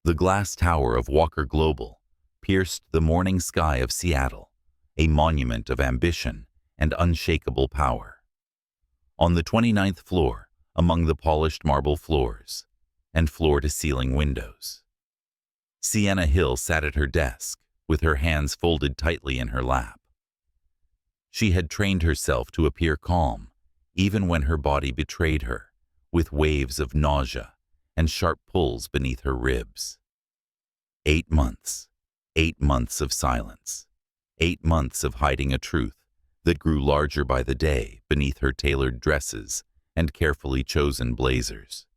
The glass tower of Walker Global pierced the morning sky of Seattle, a monument of ambition and unshakable power. On the 29th floor, among the polished marble floors and floor-to-ceiling windows, Sienna Hill sat at her desk, with her hands folded tightly in her lap. She had trained herself to appear calm, even when her body betrayed her, with waves of nausea and sharp pulls beneath her ribs. 8 months. 8 months of silence. 8 months of hiding a truth that grew larger by the day beneath her tailored dresses and carefully chosen blazers.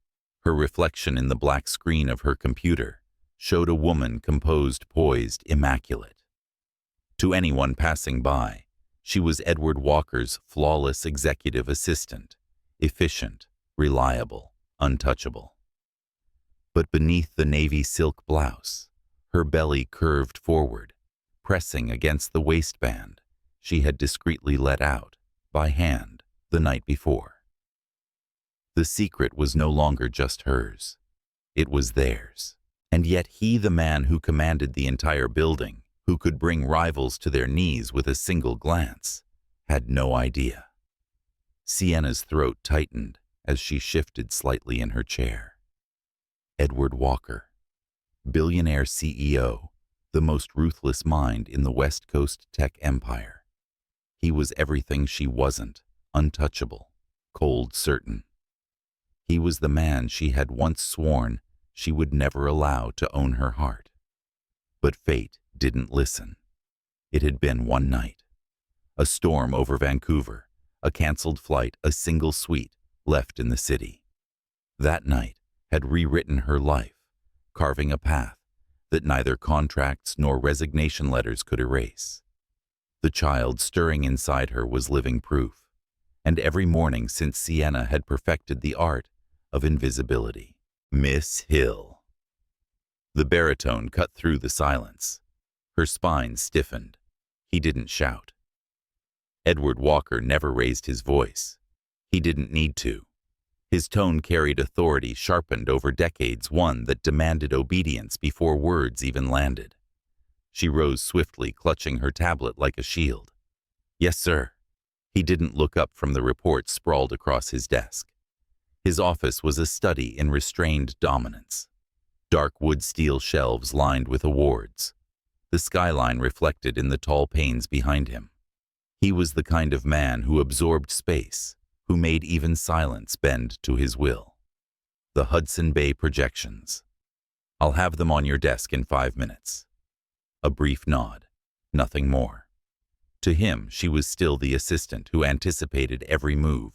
Her reflection in the black screen of her computer showed a woman composed, poised, immaculate. To anyone passing by, she was Edward Walker's flawless executive assistant, efficient, reliable, untouchable. But beneath the navy silk blouse, her belly curved forward, pressing against the waistband she had discreetly let out, by hand, the night before. The secret was no longer just hers. It was theirs. And yet he, the man who commanded the entire building, who could bring rivals to their knees with a single glance, had no idea. Sienna's throat tightened as she shifted slightly in her chair. Edward Walker, billionaire CEO, the most ruthless mind in the West Coast tech empire. He was everything she wasn't, untouchable, cold certain. He was the man she had once sworn she would never allow to own her heart. But fate didn't listen. It had been one night. A storm over Vancouver, a canceled flight, a single suite left in the city. That night had rewritten her life, carving a path that neither contracts nor resignation letters could erase. The child stirring inside her was living proof, and every morning since Sienna had perfected the art of invisibility. Miss Hill. The baritone cut through the silence. Her spine stiffened. He didn't shout. Edward Walker never raised his voice. He didn't need to. His tone carried authority sharpened over decades, one that demanded obedience before words even landed. She rose swiftly, clutching her tablet like a shield. Yes, sir. He didn't look up from the report sprawled across his desk. His office was a study in restrained dominance. Dark wood steel shelves lined with awards. The skyline reflected in the tall panes behind him. He was the kind of man who absorbed space, who made even silence bend to his will. The Hudson Bay projections. I'll have them on your desk in 5 minutes. A brief nod, nothing more. To him, she was still the assistant who anticipated every move,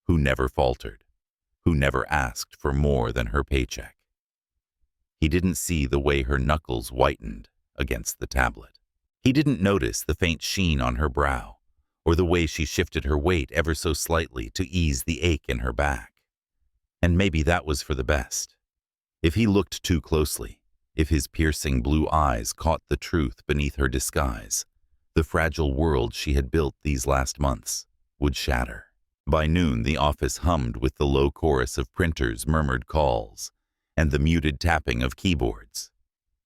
who never faltered, who never asked for more than her paycheck. He didn't see the way her knuckles whitened against the tablet. He didn't notice the faint sheen on her brow, or the way she shifted her weight ever so slightly to ease the ache in her back. And maybe that was for the best. If he looked too closely, if his piercing blue eyes caught the truth beneath her disguise, the fragile world she had built these last months would shatter. By noon, the office hummed with the low chorus of printers' murmured calls and the muted tapping of keyboards.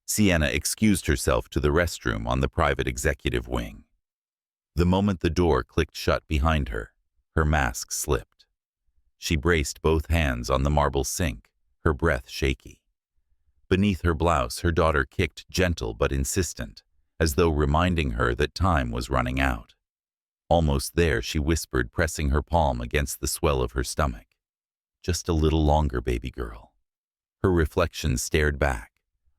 Sienna excused herself to the restroom on the private executive wing. The moment the door clicked shut behind her, her mask slipped. She braced both hands on the marble sink, her breath shaky. Beneath her blouse, her daughter kicked gentle but insistent, as though reminding her that time was running out. Almost there, she whispered, pressing her palm against the swell of her stomach. Just a little longer, baby girl. Her reflection stared back,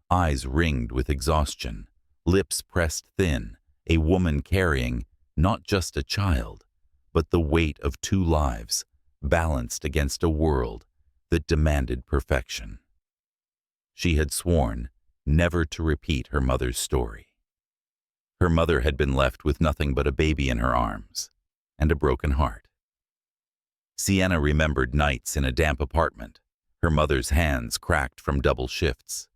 eyes ringed with exhaustion, lips pressed thin, a woman carrying not just a child, but the weight of 2 lives, balanced against a world that demanded perfection. She had sworn never to repeat her mother's story. Her mother had been left with nothing but a baby in her arms and a broken heart. Sienna remembered nights in a damp apartment, her mother's hands cracked from double shifts,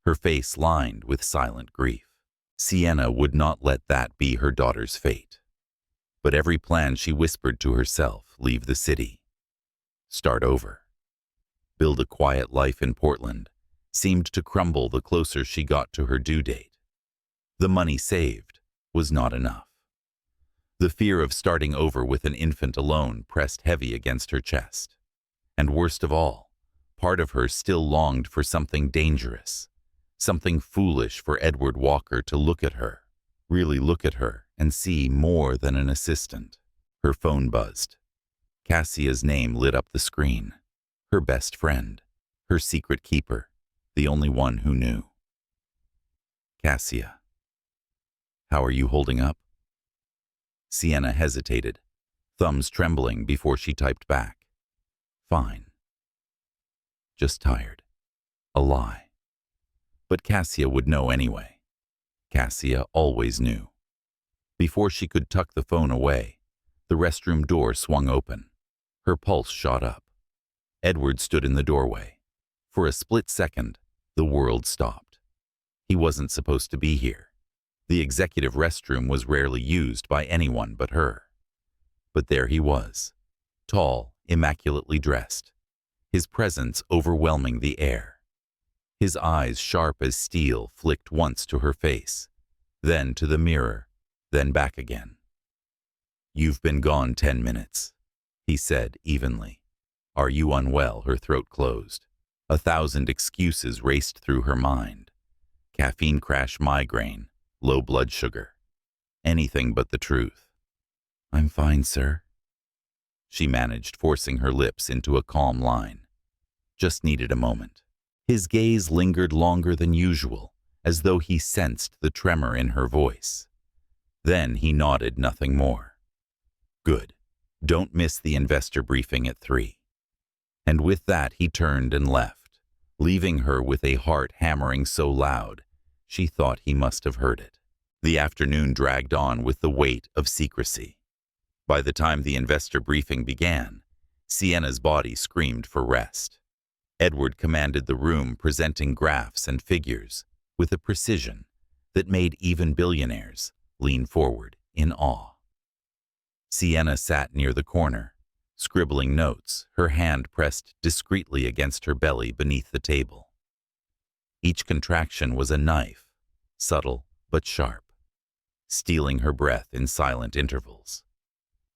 her face lined with silent grief. Sienna would not let that be her daughter's fate. But every plan, she whispered to herself, leave the city. Start over. Build a quiet life in Portland seemed to crumble the closer she got to her due date. The money saved was not enough. The fear of starting over with an infant alone pressed heavy against her chest. And worst of all, part of her still longed for something dangerous, something foolish for Edward Walker to look at her, really look at her, and see more than an assistant. Her phone buzzed. Cassia's name lit up the screen. Her best friend, her secret keeper, the only one who knew. Cassia. How are you holding up? Sienna hesitated, thumbs trembling before she typed back. Fine. Just tired. A lie. But Cassia would know anyway. Cassia always knew. Before she could tuck the phone away, the restroom door swung open. Her pulse shot up. Edward stood in the doorway. For a split second, the world stopped. He wasn't supposed to be here. The executive restroom was rarely used by anyone but her. But there he was, tall, immaculately dressed, his presence overwhelming the air. His eyes, sharp as steel, flicked once to her face, then to the mirror, then back again. You've been gone 10 minutes, he said evenly. Are you unwell? Her throat closed. 1,000 excuses raced through her mind. Caffeine crash, migraine, low blood sugar. Anything but the truth. I'm fine, sir. She managed, forcing her lips into a calm line. Just needed a moment. His gaze lingered longer than usual, as though he sensed the tremor in her voice. Then he nodded, nothing more. Good. Don't miss the investor briefing at 3. And with that he turned and left, leaving her with a heart hammering so loud she thought he must have heard it. The afternoon dragged on with the weight of secrecy. By the time the investor briefing began, Sienna's body screamed for rest. Edward commanded the room, presenting graphs and figures with a precision that made even billionaires lean forward in awe. Sienna sat near the corner, scribbling notes, her hand pressed discreetly against her belly beneath the table. Each contraction was a knife, subtle but sharp, stealing her breath in silent intervals.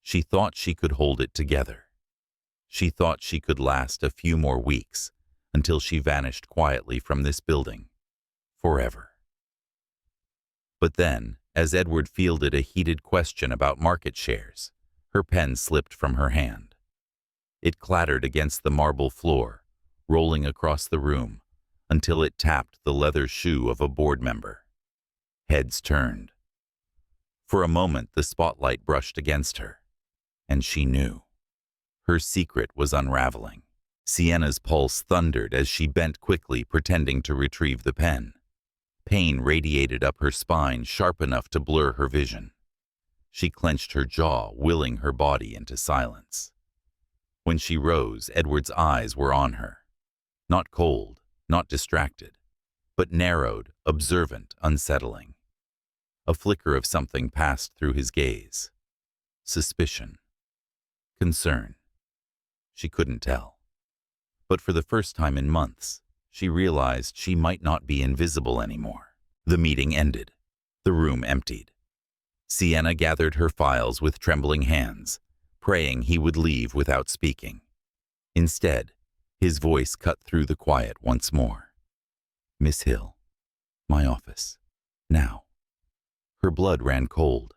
She thought she could hold it together. She thought she could last a few more weeks until she vanished quietly from this building, forever. But then, as Edward fielded a heated question about market shares, her pen slipped from her hand. It clattered against the marble floor, rolling across the room until it tapped the leather shoe of a board member. Heads turned. For a moment, the spotlight brushed against her, and she knew. Her secret was unraveling. Sienna's pulse thundered as she bent quickly, pretending to retrieve the pen. Pain radiated up her spine, sharp enough to blur her vision. She clenched her jaw, willing her body into silence. When she rose, Edward's eyes were on her. Not cold, not distracted, but narrowed, observant, unsettling. A flicker of something passed through his gaze. Suspicion. Concern. She couldn't tell. But for the first time in months, she realized she might not be invisible anymore. The meeting ended. The room emptied. Sienna gathered her files with trembling hands, praying he would leave without speaking. Instead, his voice cut through the quiet once more. Miss Hill, my office, now. Her blood ran cold.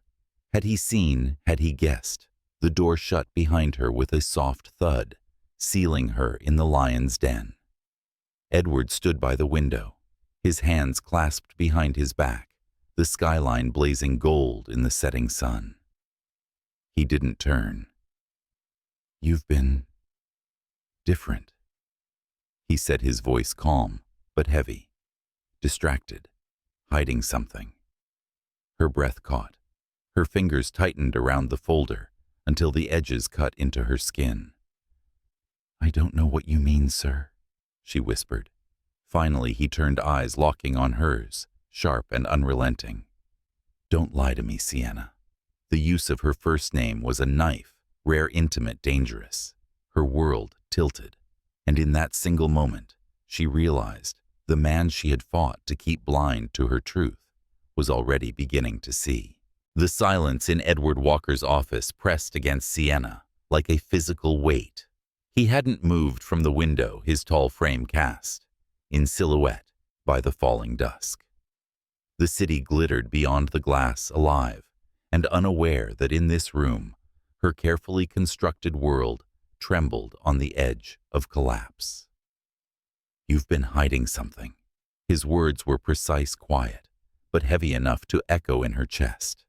Had he seen, had he guessed? The door shut behind her with a soft thud, sealing her in the lion's den. Edward stood by the window, his hands clasped behind his back, the skyline blazing gold in the setting sun. He didn't turn. You've been different, he said, his voice calm but heavy, distracted, hiding something. Her breath caught. Her fingers tightened around the folder until the edges cut into her skin. I don't know what you mean, sir, she whispered. Finally, he turned, eyes locking on hers, sharp and unrelenting. Don't lie to me, Sienna. The use of her first name was a knife, rare, intimate, dangerous. Her world tilted, and in that single moment, she realized The man she had fought to keep blind to her truth was already beginning to see. The silence in Edward Walker's office pressed against Sienna like a physical weight. He hadn't moved from the window his tall frame cast, in silhouette by the falling dusk. The city glittered beyond the glass, alive and unaware that in this room, her carefully constructed world trembled on the edge of collapse. "You've been hiding something." His words were precise, quiet, but heavy enough to echo in her chest.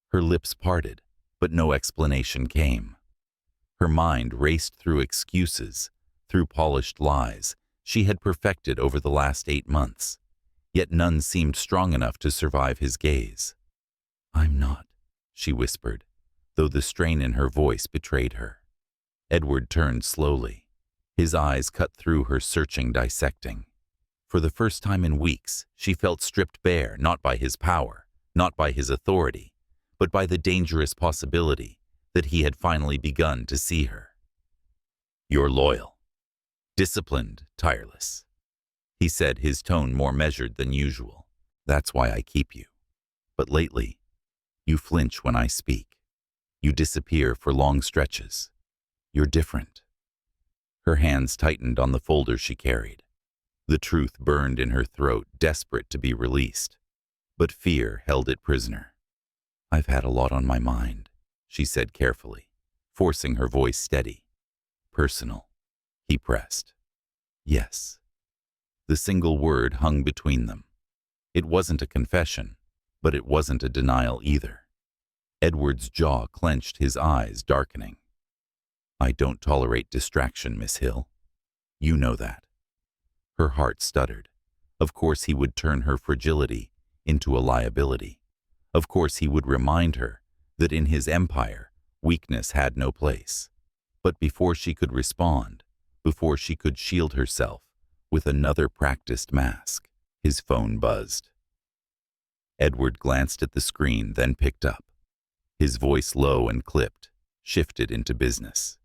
Her lips parted, but no explanation came. Her mind raced through excuses, through polished lies she had perfected over the last 8 months, yet none seemed strong enough to survive his gaze. "I'm not," she whispered, though the strain in her voice betrayed her. Edward turned slowly. His eyes cut through her, searching, dissecting. For the first time in weeks, she felt stripped bare, not by his power, not by his authority, but by the dangerous possibility that he had finally begun to see her. "You're loyal, disciplined, tireless," he said, his tone more measured than usual. "That's why I keep you. But lately, you flinch when I speak. You disappear for long stretches. You're different." Her hands tightened on the folder she carried. The truth burned in her throat, desperate to be released. But fear held it prisoner. "I've had a lot on my mind," she said carefully, forcing her voice steady. "Personal," he pressed. "Yes." The single word hung between them. It wasn't a confession, but it wasn't a denial either. Edward's jaw clenched, his eyes darkening. "I don't tolerate distraction, Miss Hill. You know that." Her heart stuttered. Of course he would turn her fragility into a liability. Of course he would remind her that in his empire, weakness had no place. But before she could respond, before she could shield herself with another practiced mask, his phone buzzed. Edward glanced at the screen, then picked up. His voice, low and clipped, shifted into business.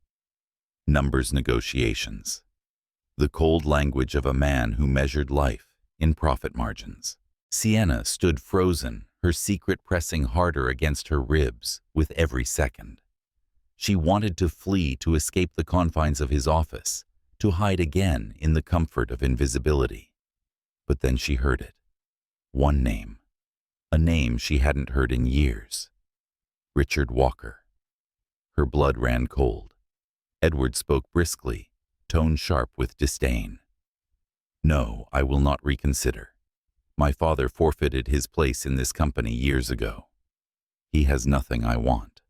Numbers negotiations. The cold language of a man who measured life in profit margins. Sienna stood frozen, her secret pressing harder against her ribs with every second. She wanted to flee, to escape the confines of his office, to hide again in the comfort of invisibility. But then she heard it. One name. A name she hadn't heard in years. Richard Walker. Her blood ran cold. Edward spoke briskly, tone sharp with disdain. "No, I will not reconsider. My father forfeited his place in this company years ago. He has nothing I want."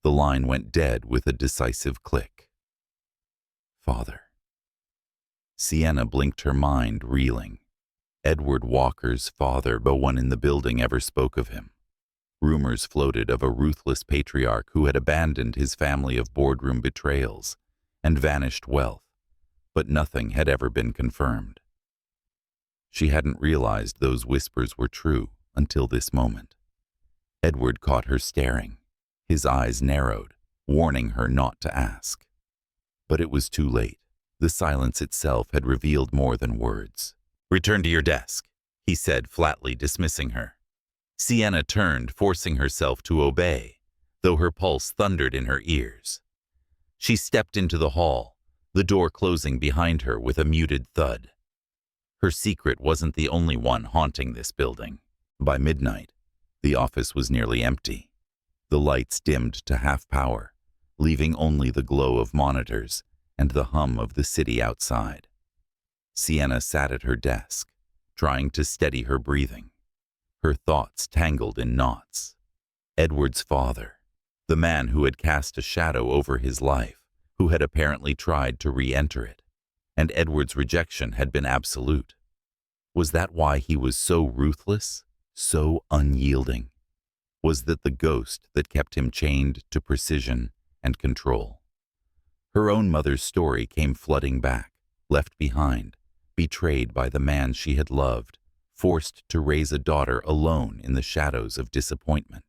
The line went dead with a decisive click. "Father." Sienna blinked, her mind reeling. Edward Walker's father. No one in the building ever spoke of him. Rumors floated of a ruthless patriarch who had abandoned his family of boardroom betrayals and vanished wealth, but nothing had ever been confirmed. She hadn't realized those whispers were true until this moment. Edward caught her staring. His eyes narrowed, warning her not to ask. But it was too late. The silence itself had revealed more than words. "Return to your desk," he said, flatly dismissing her. Sienna turned, forcing herself to obey, though her pulse thundered in her ears. She stepped into the hall, the door closing behind her with a muted thud. Her secret wasn't the only one haunting this building. By midnight, the office was nearly empty. The lights dimmed to half power, leaving only the glow of monitors and the hum of the city outside. Sienna sat at her desk, trying to steady her breathing. Her thoughts tangled in knots. Edward's father, the man who had cast a shadow over his life, who had apparently tried to re-enter it, and Edward's rejection had been absolute. Was that why he was so ruthless, so unyielding? Was that the ghost that kept him chained to precision and control? Her own mother's story came flooding back, left behind, betrayed by the man she had loved, forced to raise a daughter alone in the shadows of disappointment.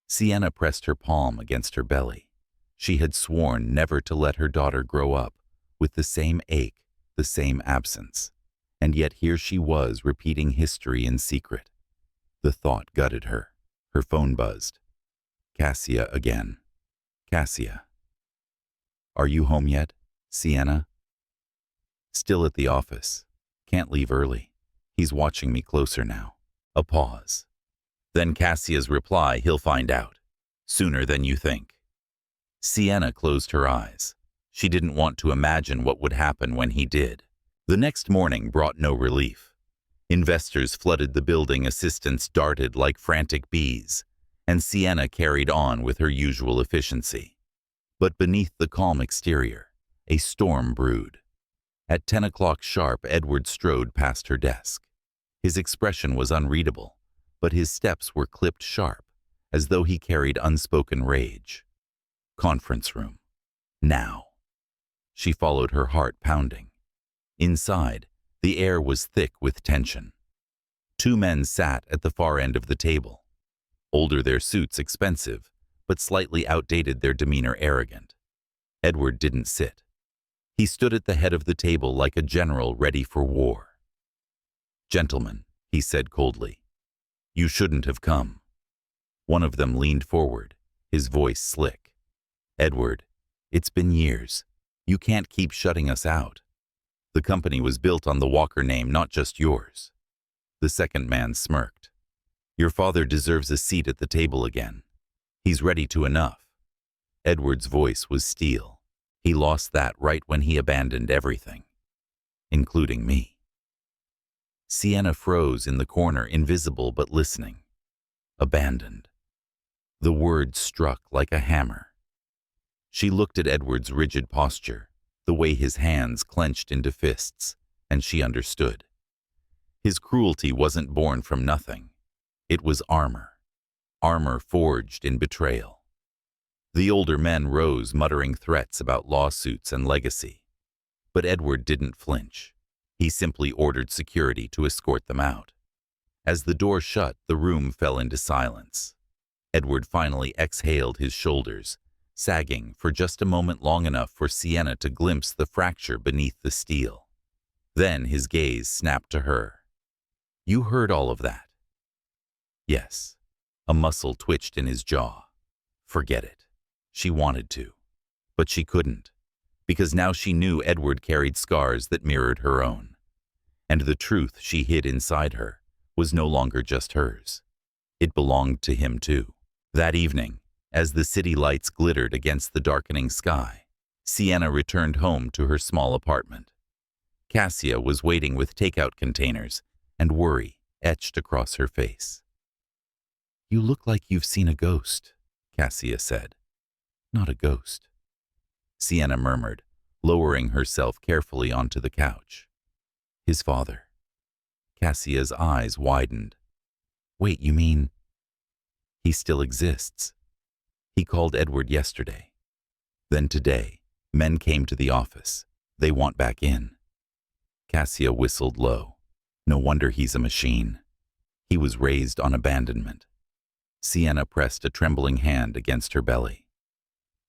Sienna pressed her palm against her belly. She had sworn never to let her daughter grow up with the same ache, the same absence. And yet here she was repeating history in secret. The thought gutted her. Her phone buzzed. Cassia again. Cassia. Are you home yet, Sienna? Still at the office. Can't leave early. He's watching me closer now. A pause. Then Cassia's reply, he'll find out. Sooner than you think. Sienna closed her eyes. She didn't want to imagine what would happen when he did. The next morning brought no relief. Investors flooded the building, assistants darted like frantic bees, and Sienna carried on with her usual efficiency. But beneath the calm exterior, a storm brewed. At 10 o'clock sharp, Edward strode past her desk. His expression was unreadable, but his steps were clipped sharp, as though he carried unspoken rage. Conference room. Now. She followed, her heart pounding. Inside, the air was thick with tension. Two men sat at the far end of the table. Older, their suits expensive, but slightly outdated, their demeanor arrogant. Edward didn't sit. He stood at the head of the table like a general ready for war. "Gentlemen," he said coldly, "you shouldn't have come." One of them leaned forward, his voice slick. "Edward, it's been years. You can't keep shutting us out. The company was built on the Walker name, not just yours." The second man smirked. "Your father deserves a seat at the table again. He's ready to enough." Edward's voice was steel. He lost that right when he abandoned everything, including me. Sienna froze in the corner, invisible but listening. Abandoned. The word struck like a hammer. She looked at Edward's rigid posture, the way his hands clenched into fists, and she understood. His cruelty wasn't born from nothing. It was armor. Armor forged in betrayal. The older men rose, muttering threats about lawsuits and legacy. But Edward didn't flinch. He simply ordered security to escort them out. As the door shut, the room fell into silence. Edward finally exhaled, his shoulders sagging for just a moment, long enough for Sienna to glimpse the fracture beneath the steel. Then his gaze snapped to her. "You heard all of that?" "Yes." A muscle twitched in his jaw. Forget it. She wanted to, but she couldn't, because now she knew Edward carried scars that mirrored her own. And the truth she hid inside her was no longer just hers. It belonged to him too. That evening, as the city lights glittered against the darkening sky, Sienna returned home to her small apartment. Cassia was waiting with takeout containers, and worry etched across her face. "You look like you've seen a ghost," Cassia said. "Not a ghost," Sienna murmured, lowering herself carefully onto the couch. "His father." Cassia's eyes widened. "Wait, you mean—" "He still exists. He called Edward yesterday. Then today, men came to the office. They want back in." Cassia whistled low. "No wonder he's a machine. He was raised on abandonment." Sienna pressed a trembling hand against her belly.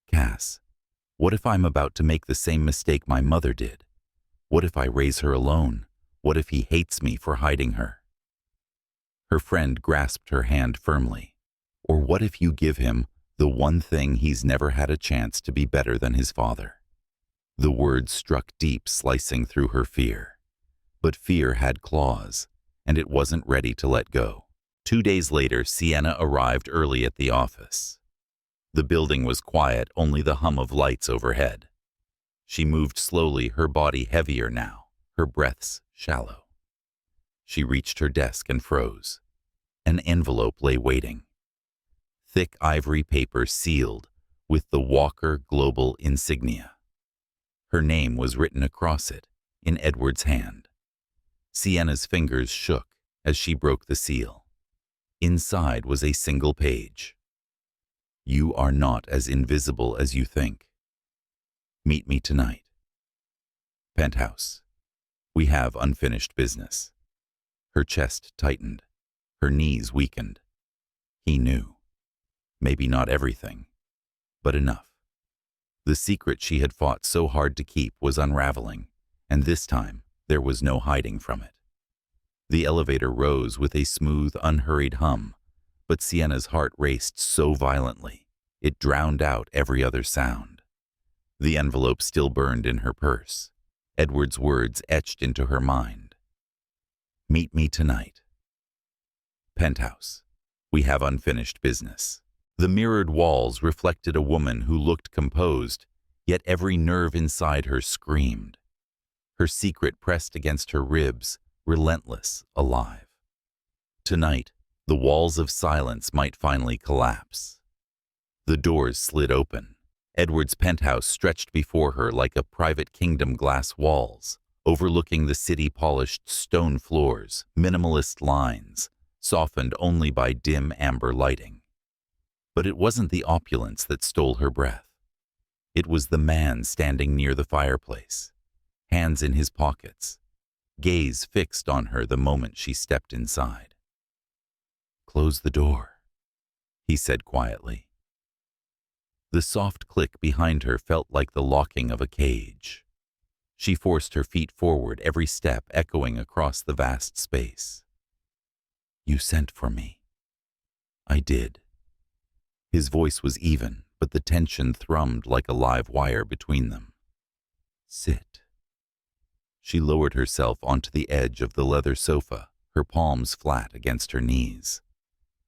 "Cass, what if I'm about to make the same mistake my mother did? What if I raise her alone? What if he hates me for hiding her?" Her friend grasped her hand firmly. "Or what if you give him the one thing he's never had a chance to be better than his father?" The words struck deep, slicing through her fear. But fear had claws, and it wasn't ready to let go. 2 days later, Sienna arrived early at the office. The building was quiet, only the hum of lights overhead. She moved slowly, her body heavier now, her breaths shallow. She reached her desk and froze. An envelope lay waiting. Thick ivory paper sealed with the Walker Global insignia. Her name was written across it, in Edward's hand. Sienna's fingers shook as she broke the seal. Inside was a single page. "You are not as invisible as you think. Meet me tonight. Penthouse. We have unfinished business." Her chest tightened. Her knees weakened. He knew. Maybe not everything, but enough. The secret she had fought so hard to keep was unraveling, and this time There was no hiding from it. The elevator rose with a smooth, unhurried hum, but Sienna's heart raced so violently, it drowned out every other sound. The envelope still burned in her purse. Edward's words etched into her mind. Meet me tonight. Penthouse. We have unfinished business. The mirrored walls reflected a woman who looked composed, yet every nerve inside her screamed. Her secret pressed against her ribs, relentless, alive. Tonight, the walls of silence might finally collapse. The doors slid open. Edward's penthouse stretched before her like a private kingdom, glass walls, overlooking the city-polished stone floors, minimalist lines, softened only by dim amber lighting. But it wasn't the opulence that stole her breath. It was the man standing near the fireplace, hands in his pockets, gaze fixed on her the moment she stepped inside. Close the door, he said quietly. The soft click behind her felt like the locking of a cage. She forced her feet forward, every step echoing across the vast space. You sent for me. I did. His voice was even, but the tension thrummed like a live wire between them. Sit. She lowered herself onto the edge of the leather sofa, her palms flat against her knees.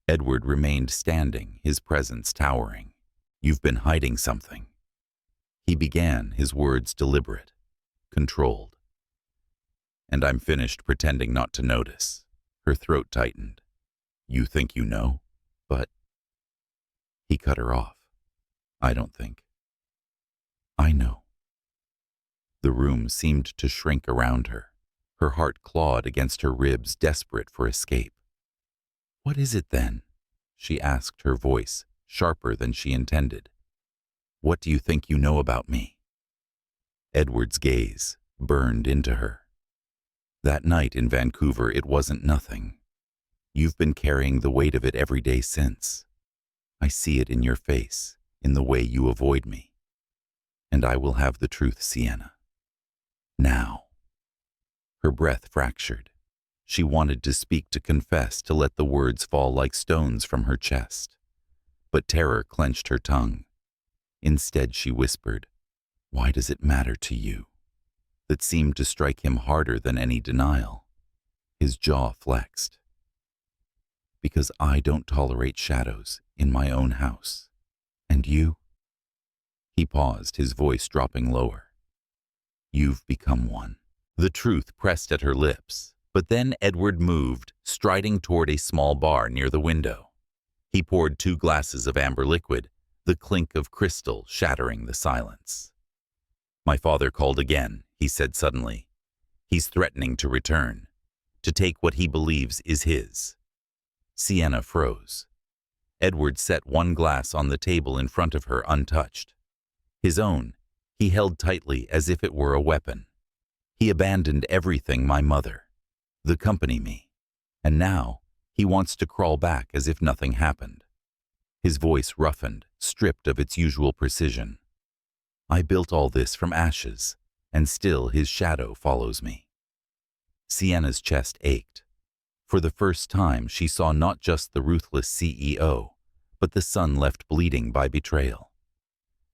Edward remained standing, his presence towering. You've been hiding something. He began, his words deliberate, controlled. And I'm finished pretending not to notice. Her throat tightened. You think you know? But... He cut her off. I don't think. I know. The room seemed to shrink around her. Her heart clawed against her ribs, desperate for escape. What is it then? She asked, her voice sharper than she intended. What do you think you know about me? Edward's gaze burned into her. That night in Vancouver, it wasn't nothing. You've been carrying the weight of it every day since. I see it in your face, in the way you avoid me. And I will have the truth, Sienna. Now. Her breath fractured. She wanted to speak, to confess, to let the words fall like stones from her chest. But terror clenched her tongue. Instead, she whispered, Why does it matter to you? That seemed to strike him harder than any denial. His jaw flexed. Because I don't tolerate shadows in my own house. And you? He paused, his voice dropping lower. You've become one. The truth pressed at her lips, but then Edward moved, striding toward a small bar near the window. He poured 2 glasses of amber liquid, the clink of crystal shattering the silence. My father called again, he said suddenly. He's threatening to return, to take what he believes is his. Sienna froze. Edward set 1 glass on the table in front of her, untouched. His own, he held tightly as if it were a weapon. He abandoned everything, my mother, the company, me, and now he wants to crawl back as if nothing happened. His voice roughened, stripped of its usual precision. I built all this from ashes, and still his shadow follows me. Sienna's chest ached. For the first time, she saw not just the ruthless CEO, but the son left bleeding by betrayal.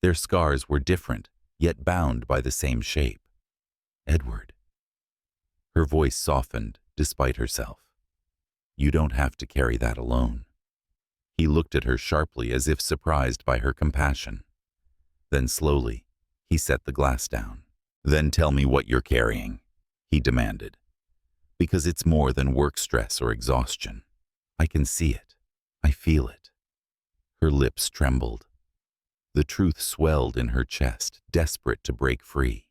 Their scars were different, yet bound by the same shape. Edward. Her voice softened, despite herself. You don't have to carry that alone. He looked at her sharply, as if surprised by her compassion. Then slowly, he set the glass down. Then tell me what you're carrying, he demanded. Because it's more than work stress or exhaustion. I can see it. I feel it. Her lips trembled. The truth swelled in her chest, desperate to break free.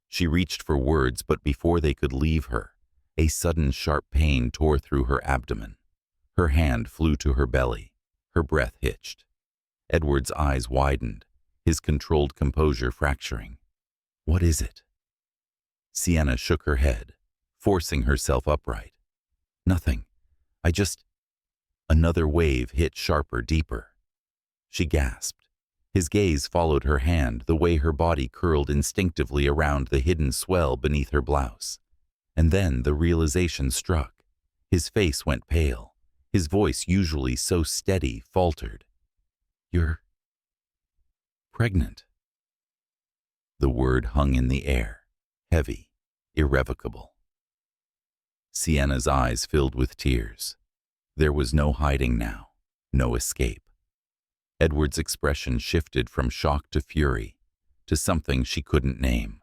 She reached for words, but before they could leave her, a sudden sharp pain tore through her abdomen. Her hand flew to her belly. Her breath hitched. Edward's eyes widened, his controlled composure fracturing. What is it? Sienna shook her head, forcing herself upright. Nothing. Another wave hit sharper, deeper. She gasped. His gaze followed her hand, the way her body curled instinctively around the hidden swell beneath her blouse. And then the realization struck. His face went pale. His voice, usually so steady, faltered. "You're pregnant." The word hung in the air, heavy, irrevocable. Sienna's eyes filled with tears. There was no hiding now, no escape. Edward's expression shifted from shock to fury, to something she couldn't name.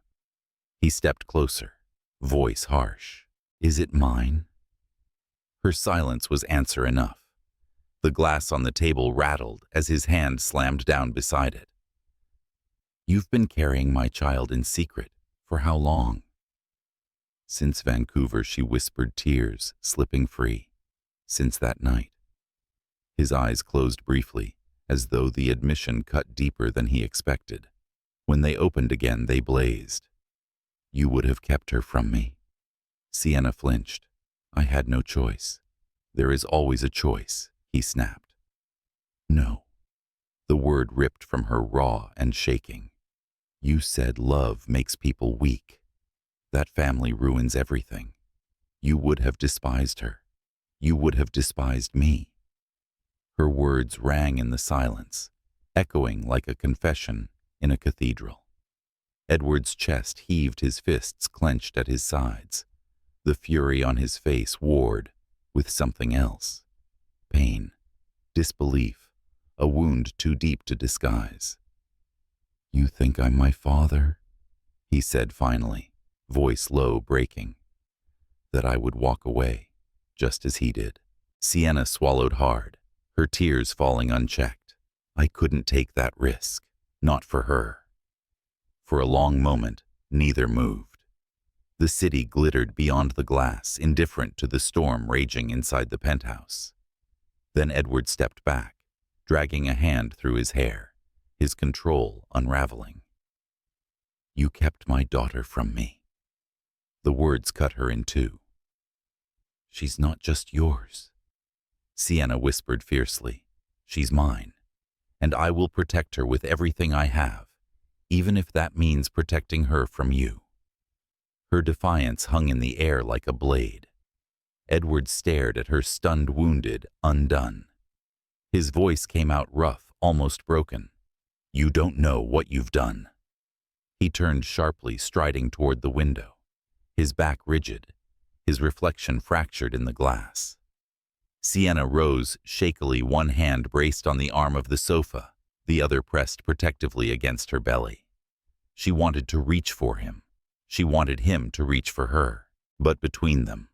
He stepped closer, voice harsh. "Is it mine?" Her silence was answer enough. The glass on the table rattled as his hand slammed down beside it. "You've been carrying my child in secret for how long?" "Since Vancouver," she whispered, tears slipping free. "Since that night." His eyes closed briefly, as though the admission cut deeper than he expected. When they opened again, they blazed. "You would have kept her from me?" Sienna flinched. "I had no choice." "There is always a choice," he snapped. "No." The word ripped from her, raw and shaking. "You said love makes people weak. That family ruins everything. You would have despised her. You would have despised me." Her words rang in the silence, echoing like a confession in a cathedral. Edward's chest heaved, his fists clenched at his sides. The fury on his face warred with something else. Pain, disbelief, a wound too deep to disguise. "You think I'm my father?" he said finally, voice low, breaking. "That I would walk away, just as he did." Sienna swallowed hard, her tears falling unchecked. "I couldn't take that risk, not for her." For a long moment, neither moved. The city glittered beyond the glass, indifferent to the storm raging inside the penthouse. Then Edward stepped back, dragging a hand through his hair, his control unraveling. "You kept my daughter from me." The words cut her in two. "She's not just yours," Sienna whispered fiercely. "She's mine, and I will protect her with everything I have, even if that means protecting her from you." Her defiance hung in the air like a blade. Edward stared at her, stunned, wounded, undone. His voice came out rough, almost broken. "You don't know what you've done." He turned sharply, striding toward the window, his back rigid, his reflection fractured in the glass. Sienna rose shakily, one hand braced on the arm of the sofa, the other pressed protectively against her belly. She wanted to reach for him. She wanted him to reach for her. But between them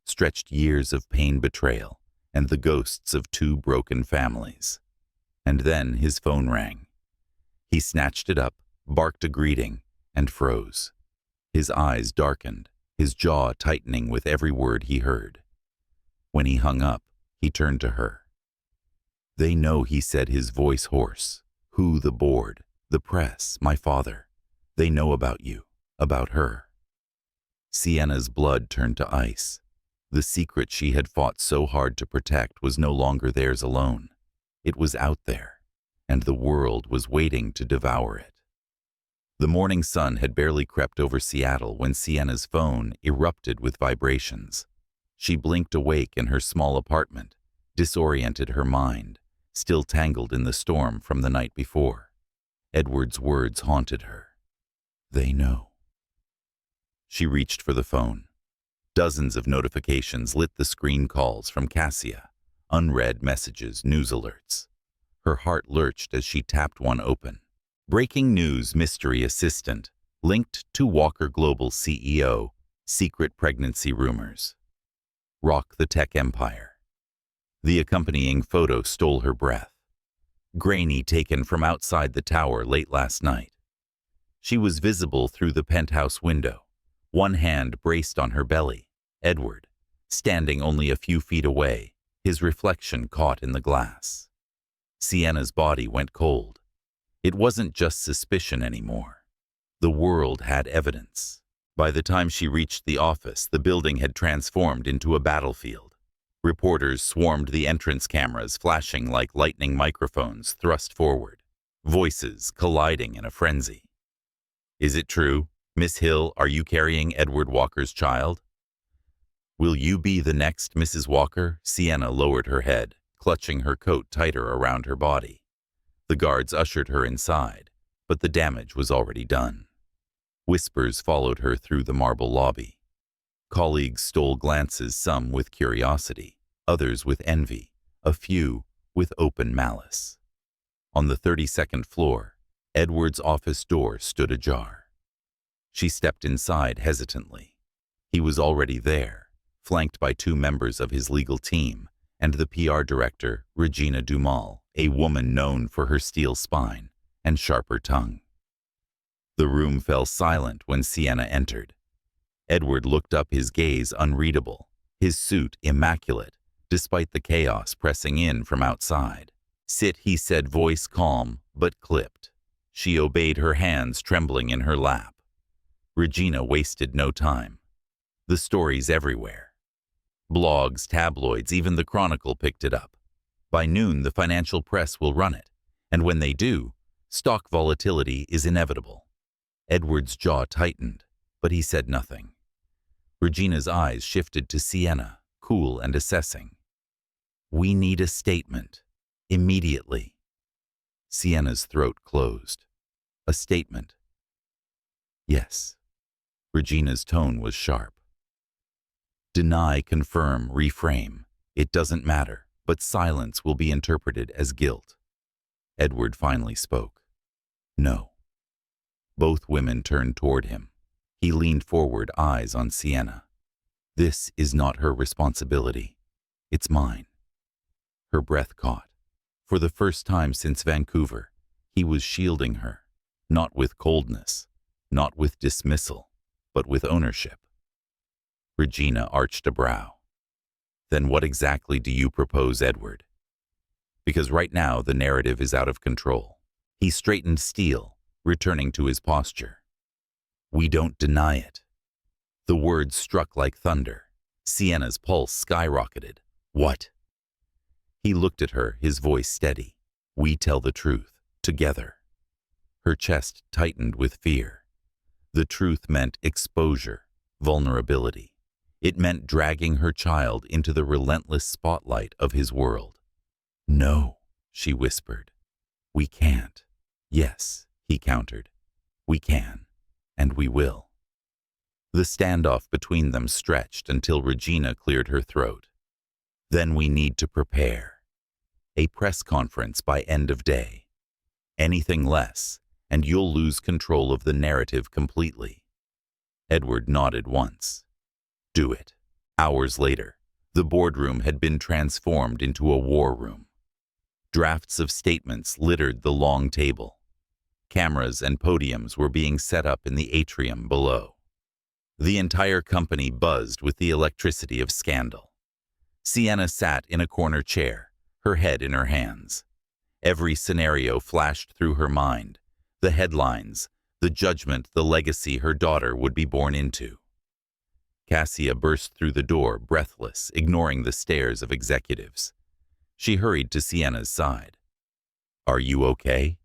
stretched years of pain, betrayal, and the ghosts of two broken families. And then his phone rang. He snatched it up, barked a greeting, and froze. His eyes darkened, his jaw tightening with every word he heard. When he hung up, he turned to her. "They know," he said, his voice hoarse. "Who? The board, the press, my father. They know about you, about her." Sienna's blood turned to ice. The secret she had fought so hard to protect was no longer theirs alone. It was out there, and the world was waiting to devour it. The morning sun had barely crept over Seattle when Sienna's phone erupted with vibrations. She blinked awake in her small apartment, disoriented, her mind still tangled in the storm from the night before. Edward's words haunted her. "They know." She reached for the phone. Dozens of notifications lit the screen, calls from Cassia, unread messages, news alerts. Her heart lurched as she tapped one open. Breaking news: mystery assistant linked to Walker Global CEO, secret pregnancy rumors. Rock the tech empire. The accompanying photo stole her breath. Grainy, taken from outside the tower late last night. She was visible through the penthouse window, one hand braced on her belly. Edward, standing only a few feet away, his reflection caught in the glass. Sienna's body went cold. It wasn't just suspicion anymore. The world had evidence. By the time she reached the office, the building had transformed into a battlefield. Reporters swarmed the entrance, cameras flashing like lightning, microphones thrust forward, voices colliding in a frenzy. "Is it true? Miss Hill, are you carrying Edward Walker's child?" Will you be the next Mrs. Walker? Sienna lowered her head, clutching her coat tighter around her body. The guards ushered her inside, but the damage was already done. Whispers followed her through the marble lobby. Colleagues stole glances, some with curiosity, others with envy, a few with open malice. On the 32nd floor, Edward's office door stood ajar. She stepped inside hesitantly. He was already there, flanked by 2 members of his legal team and the PR director, Regina Dumal, a woman known for her steel spine and sharper tongue. The room fell silent when Sienna entered. Edward looked up, his gaze unreadable, his suit immaculate, despite the chaos pressing in from outside. "Sit," he said, voice calm but clipped. She obeyed, her hands trembling in her lap. Regina wasted no time. The stories everywhere. Blogs, tabloids, even the Chronicle picked it up. By noon, the financial press will run it, and when they do, stock volatility is inevitable. Edward's jaw tightened, but he said nothing. Regina's eyes shifted to Sienna, cool and assessing. "We need a statement. Immediately." Sienna's throat closed. "A statement?" "Yes." Regina's tone was sharp. "Deny, confirm, reframe. It doesn't matter, but silence will be interpreted as guilt." Edward finally spoke. "No." Both women turned toward him. He leaned forward, eyes on Sienna. "This is not her responsibility. It's mine." Her breath caught. For the first time since Vancouver, he was shielding her, not with coldness, not with dismissal, but with ownership. Regina arched a brow. "Then what exactly do you propose, Edward?" "Because right now the narrative is out of control." He straightened steel, returning to his posture. "We don't deny it." The words struck like thunder. Sienna's pulse skyrocketed. "What?" He looked at her, his voice steady. "We tell the truth, together." Her chest tightened with fear. The truth meant exposure, vulnerability. It meant dragging her child into the relentless spotlight of his world. "No," she whispered. "We can't." "Yes," he countered. "We can, and we will." The standoff between them stretched until Regina cleared her throat. "Then we need to prepare. A press conference by end of day. Anything less, and you'll lose control of the narrative completely." Edward nodded once. "Do it." Hours later, the boardroom had been transformed into a war room. Drafts of statements littered the long table. Cameras and podiums were being set up in the atrium below. The entire company buzzed with the electricity of scandal. Sienna sat in a corner chair, her head in her hands. Every scenario flashed through her mind, the headlines, the judgment, the legacy her daughter would be born into. Cassia burst through the door, breathless, ignoring the stares of executives. She hurried to Sienna's side. "Are you okay?"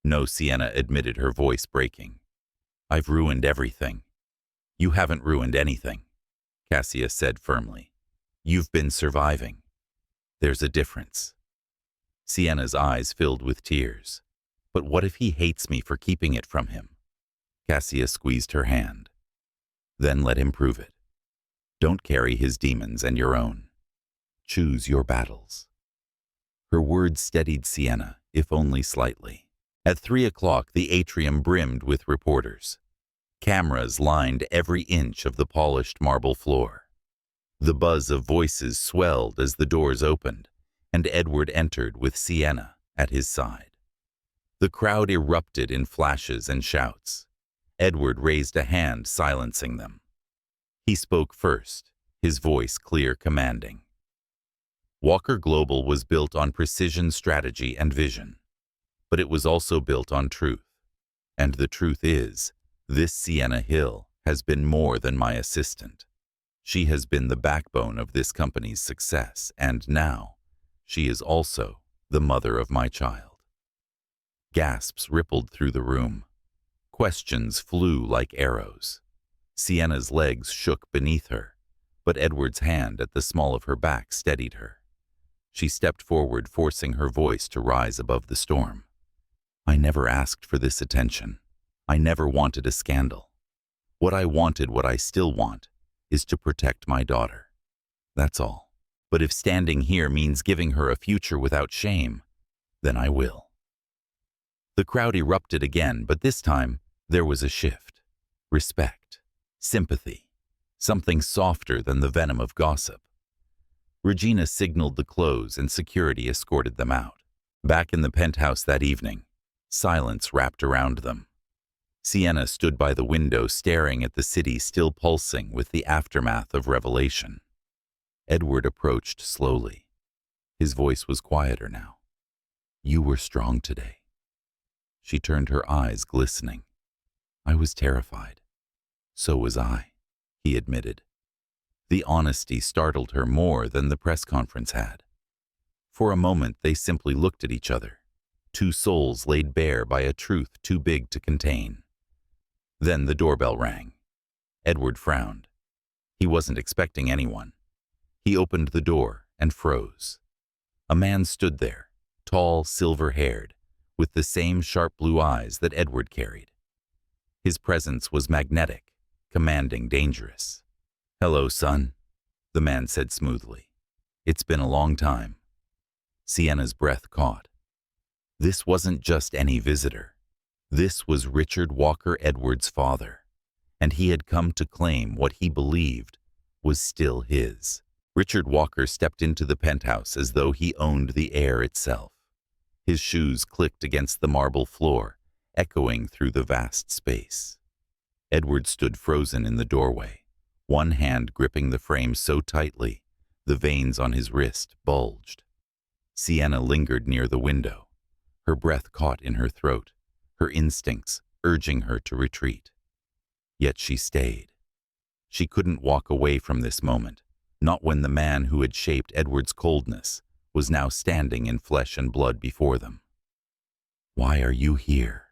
"No," Sienna admitted, her voice breaking. "I've ruined everything." "You haven't ruined anything," Cassia said firmly. "You've been surviving. There's a difference." Sienna's eyes filled with tears. "But what if he hates me for keeping it from him?" Cassia squeezed her hand. "Then let him prove it. Don't carry his demons and your own. Choose your battles." Her words steadied Sienna, if only slightly. At 3 o'clock, the atrium brimmed with reporters. Cameras lined every inch of the polished marble floor. The buzz of voices swelled as the doors opened, and Edward entered with Sienna at his side. The crowd erupted in flashes and shouts. Edward raised a hand, silencing them. He spoke first, his voice clear, commanding. Walker Global was built on precision, strategy, and vision. But it was also built on truth. And the truth is, this Sienna Hill has been more than my assistant. She has been the backbone of this company's success, and now she is also the mother of my child. Gasps rippled through the room. Questions flew like arrows. Sienna's legs shook beneath her. but Edward's hand at the small of her back steadied her. She stepped forward, forcing her voice to rise above the storm. I never asked for this attention. I never wanted a scandal. What I wanted, what I still want, is to protect my daughter. That's all. But if standing here means giving her a future without shame, then I will. The crowd erupted again, but this time there was a shift. Respect. Sympathy. Something softer than the venom of gossip. Regina signaled the close and security escorted them out. Back in the penthouse that evening, silence wrapped around them. Sienna stood by the window staring at the city still pulsing with the aftermath of revelation. Edward approached slowly. His voice was quieter now. You were strong today. She turned her eyes glistening. I was terrified. So was I, he admitted. The honesty startled her more than the press conference had. For a moment they simply looked at each other, two souls laid bare by a truth too big to contain. Then the doorbell rang. Edward frowned. He wasn't expecting anyone. He opened the door and froze. A man stood there, tall, silver-haired, with the same sharp blue eyes that Edward carried. His presence was magnetic, commanding, dangerous. Hello, son, the man said smoothly. It's been a long time. Sienna's breath caught. This wasn't just any visitor. This was Richard Walker Edwards' father, and he had come to claim what he believed was still his. Richard Walker stepped into the penthouse as though he owned the air itself. His shoes clicked against the marble floor, echoing through the vast space. Edward stood frozen in the doorway, one hand gripping the frame so tightly, the veins on his wrist bulged. Sienna lingered near the window, her breath caught in her throat, her instincts urging her to retreat. Yet she stayed. She couldn't walk away from this moment, not when the man who had shaped Edward's coldness was now standing in flesh and blood before them. Why are you here?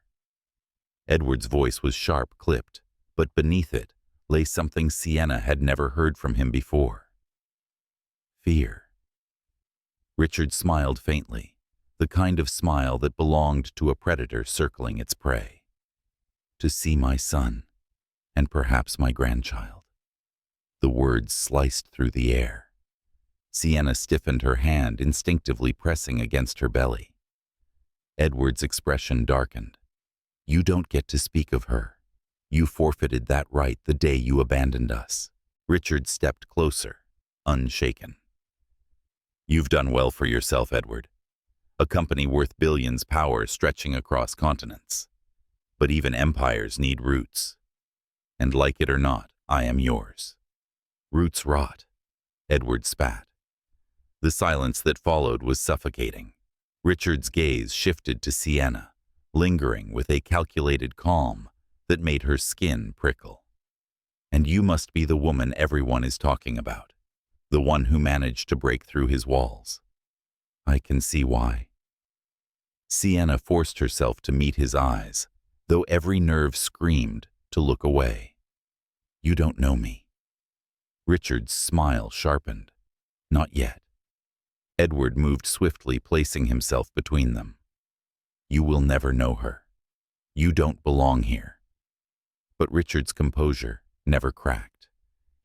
Edward's voice was sharp, clipped, but beneath it lay something Sienna had never heard from him before. Fear. Richard smiled faintly, the kind of smile that belonged to a predator circling its prey. To see my son, and perhaps my grandchild. The words sliced through the air. Sienna stiffened her hand, instinctively pressing against her belly. Edward's expression darkened. You don't get to speak of her. You forfeited that right the day you abandoned us. Richard stepped closer, unshaken. You've done well for yourself, Edward. A company worth billions, power stretching across continents. But even empires need roots. And like it or not, I am yours. Roots rot. Edward spat. The silence that followed was suffocating. Richard's gaze shifted to Sienna, lingering with a calculated calm that made her skin prickle. And you must be the woman everyone is talking about, the one who managed to break through his walls. I can see why. Sienna forced herself to meet his eyes, though every nerve screamed to look away. You don't know me. Richard's smile sharpened. Not yet. Edward moved swiftly, placing himself between them. You will never know her. You don't belong here. But Richard's composure never cracked.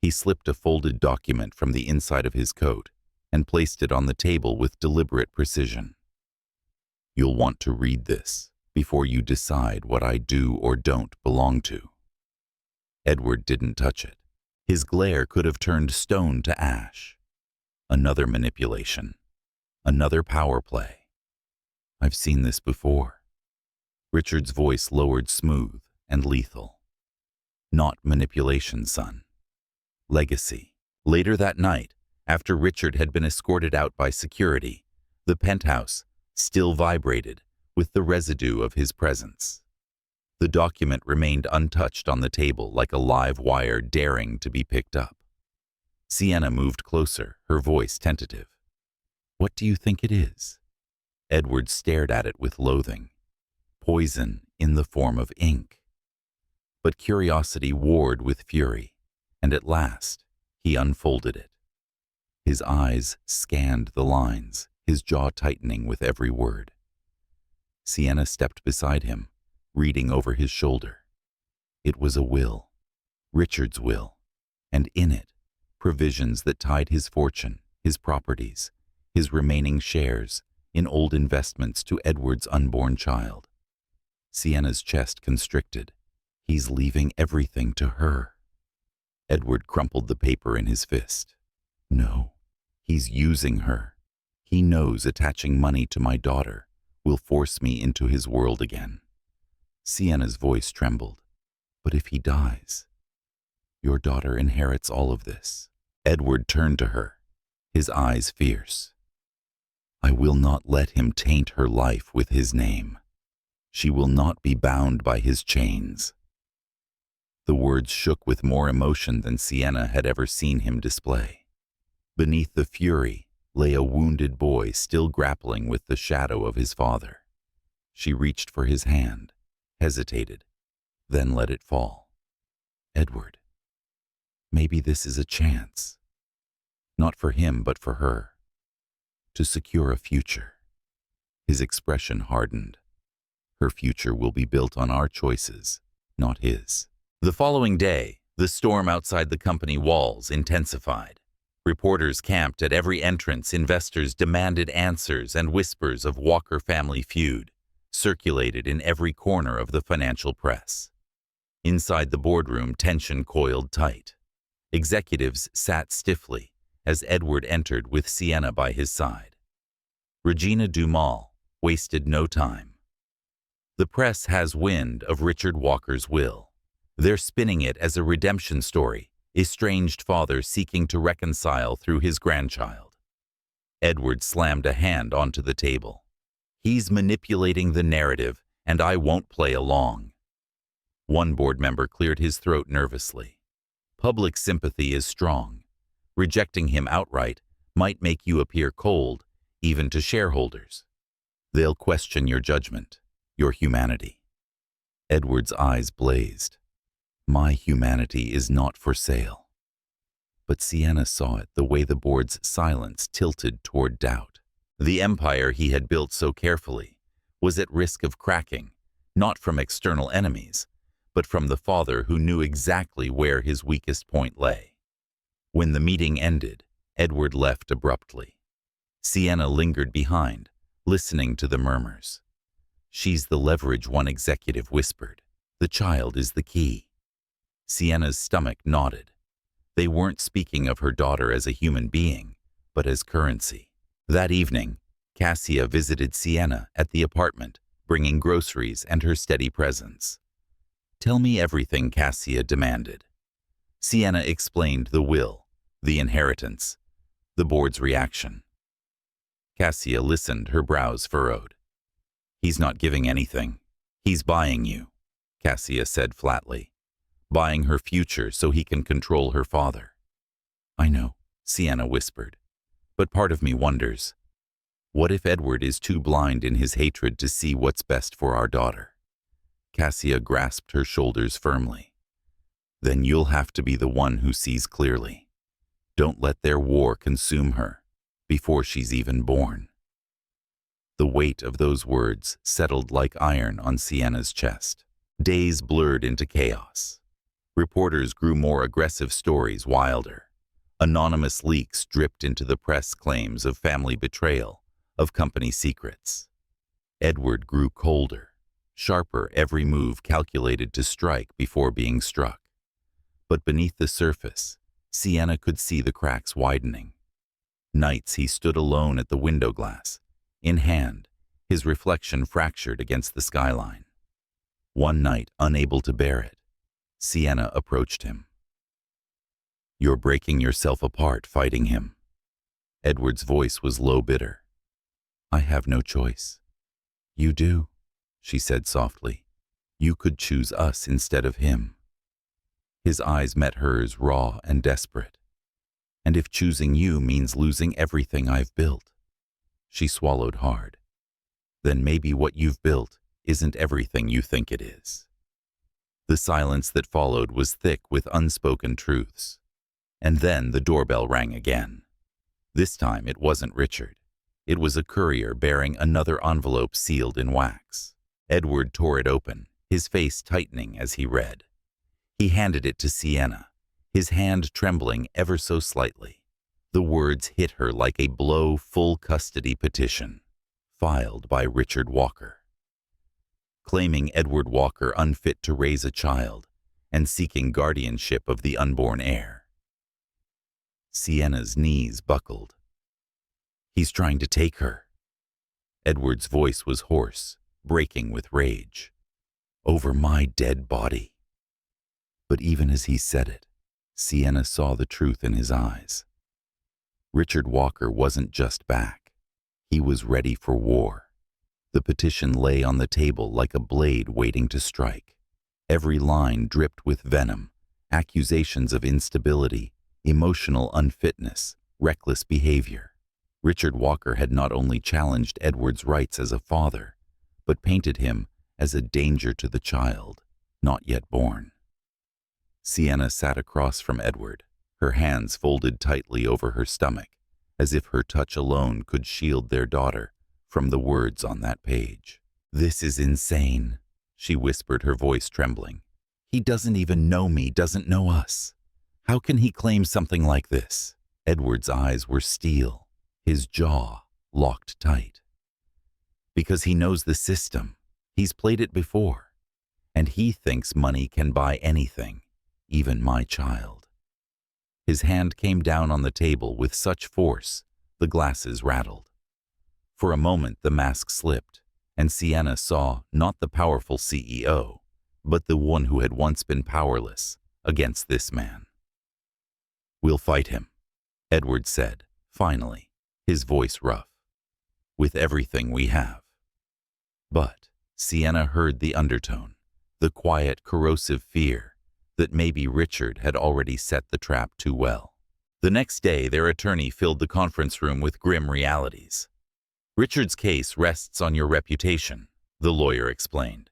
He slipped a folded document from the inside of his coat and placed it on the table with deliberate precision. You'll want to read this before you decide what I do or don't belong to. Edward didn't touch it. His glare could have turned stone to ash. Another manipulation. Another power play. I've seen this before. Richard's voice lowered, smooth and lethal. Not manipulation, son. Legacy. Later that night, after Richard had been escorted out by security, the penthouse still vibrated with the residue of his presence. The document remained untouched on the table like a live wire daring to be picked up. Sienna moved closer, her voice tentative. What do you think it is? Edward stared at it with loathing. Poison in the form of ink. But curiosity warred with fury, and at last He unfolded it. His eyes scanned the lines, his jaw tightening with every word. Sienna stepped beside him, reading over his shoulder. It was a will, Richard's will, and in it, provisions that tied his fortune, his properties, his remaining shares in old investments to Edward's unborn child. Sienna's chest constricted. He's leaving everything to her. Edward crumpled the paper in his fist. No, he's using her. He knows attaching money to my daughter will force me into his world again. Sienna's voice trembled. But if he dies, your daughter inherits all of this. Edward turned to her, his eyes fierce. I will not let him taint her life with his name. She will not be bound by his chains. The words shook with more emotion than Sienna had ever seen him display. Beneath the fury lay a wounded boy still grappling with the shadow of his father. She reached for his hand, hesitated, then let it fall. Edward, maybe this is a chance. Not for him, but for her. To secure a future. His expression hardened. Her future will be built on our choices, not his. The following day, the storm outside the company walls intensified. Reporters camped at every entrance, investors demanded answers, and whispers of Walker family feud circulated in every corner of the financial press. Inside the boardroom, tension coiled tight. Executives sat stiffly as Edward entered with Sienna by his side. Regina Dumas wasted no time. The press has wind of Richard Walker's will. They're spinning it as a redemption story, estranged father seeking to reconcile through his grandchild. Edward slammed a hand onto the table. He's manipulating the narrative, and I won't play along. One board member cleared his throat nervously. Public sympathy is strong. Rejecting him outright might make you appear cold, even to shareholders. They'll question your judgment, your humanity. Edward's eyes blazed. My humanity is not for sale. But Sienna saw it the way the board's silence tilted toward doubt. The empire he had built so carefully was at risk of cracking, not from external enemies, but from the father who knew exactly where his weakest point lay. When the meeting ended, Edward left abruptly. Sienna lingered behind, listening to the murmurs. She's the leverage, one executive whispered. The child is the key. Sienna's stomach nodded. They weren't speaking of her daughter as a human being, but as currency. That evening, Cassia visited Sienna at the apartment, bringing groceries and her steady presence. Tell me everything, Cassia demanded. Sienna explained the will, the inheritance, the board's reaction. Cassia listened, her brows furrowed. He's not giving anything. He's buying you, Cassia said flatly. Buying her future so he can control her father. I know, Sienna whispered. But part of me wonders, what if Edward is too blind in his hatred to see what's best for our daughter? Cassia grasped her shoulders firmly. Then you'll have to be the one who sees clearly. Don't let their war consume her before she's even born. The weight of those words settled like iron on Sienna's chest. Days blurred into chaos. Reporters grew more aggressive, stories wilder. Anonymous leaks dripped into the press, claims of family betrayal, of company secrets. Edward grew colder, sharper, every move calculated to strike before being struck. But beneath the surface, Sienna could see the cracks widening. Nights he stood alone at the window glass, in hand, his reflection fractured against the skyline. One night, unable to bear it, Sienna approached him. You're breaking yourself apart fighting him. Edward's voice was low, bitter. I have no choice. You do, she said softly. You could choose us instead of him. His eyes met hers, raw and desperate. And if choosing you means losing everything I've built? She swallowed hard. Then maybe what you've built isn't everything you think it is. The silence that followed was thick with unspoken truths. And then the doorbell rang again. This time it wasn't Richard. It was a courier bearing another envelope sealed in wax. Edward tore it open, his face tightening as he read. He handed it to Sienna, his hand trembling ever so slightly. The words hit her like a blow. Full custody petition, filed by Richard Walker, claiming Edward Walker unfit to raise a child and seeking guardianship of the unborn heir. Sienna's knees buckled. He's trying to take her. Edward's voice was hoarse, breaking with rage. Over my dead body. But even as he said it, Sienna saw the truth in his eyes. Richard Walker wasn't just back. He was ready for war. The petition lay on the table like a blade waiting to strike. Every line dripped with venom, accusations of instability, emotional unfitness, reckless behavior. Richard Walker had not only challenged Edward's rights as a father, but painted him as a danger to the child, not yet born. Sienna sat across from Edward, her hands folded tightly over her stomach, as if her touch alone could shield their daughter from the words on that page. "This is insane," she whispered, her voice trembling. "He doesn't even know me, doesn't know us. How can he claim something like this?" Edward's eyes were steel, his jaw locked tight. "Because he knows the system. He's played it before. And he thinks money can buy anything, even my child." His hand came down on the table with such force, the glasses rattled. For a moment the mask slipped, and Sienna saw not the powerful CEO, but the one who had once been powerless against this man. "We'll fight him," Edward said, finally, his voice rough. "With everything we have." But Sienna heard the undertone, the quiet, corrosive fear that maybe Richard had already set the trap too well. The next day, their attorney filled the conference room with grim realities. "Richard's case rests on your reputation," the lawyer explained.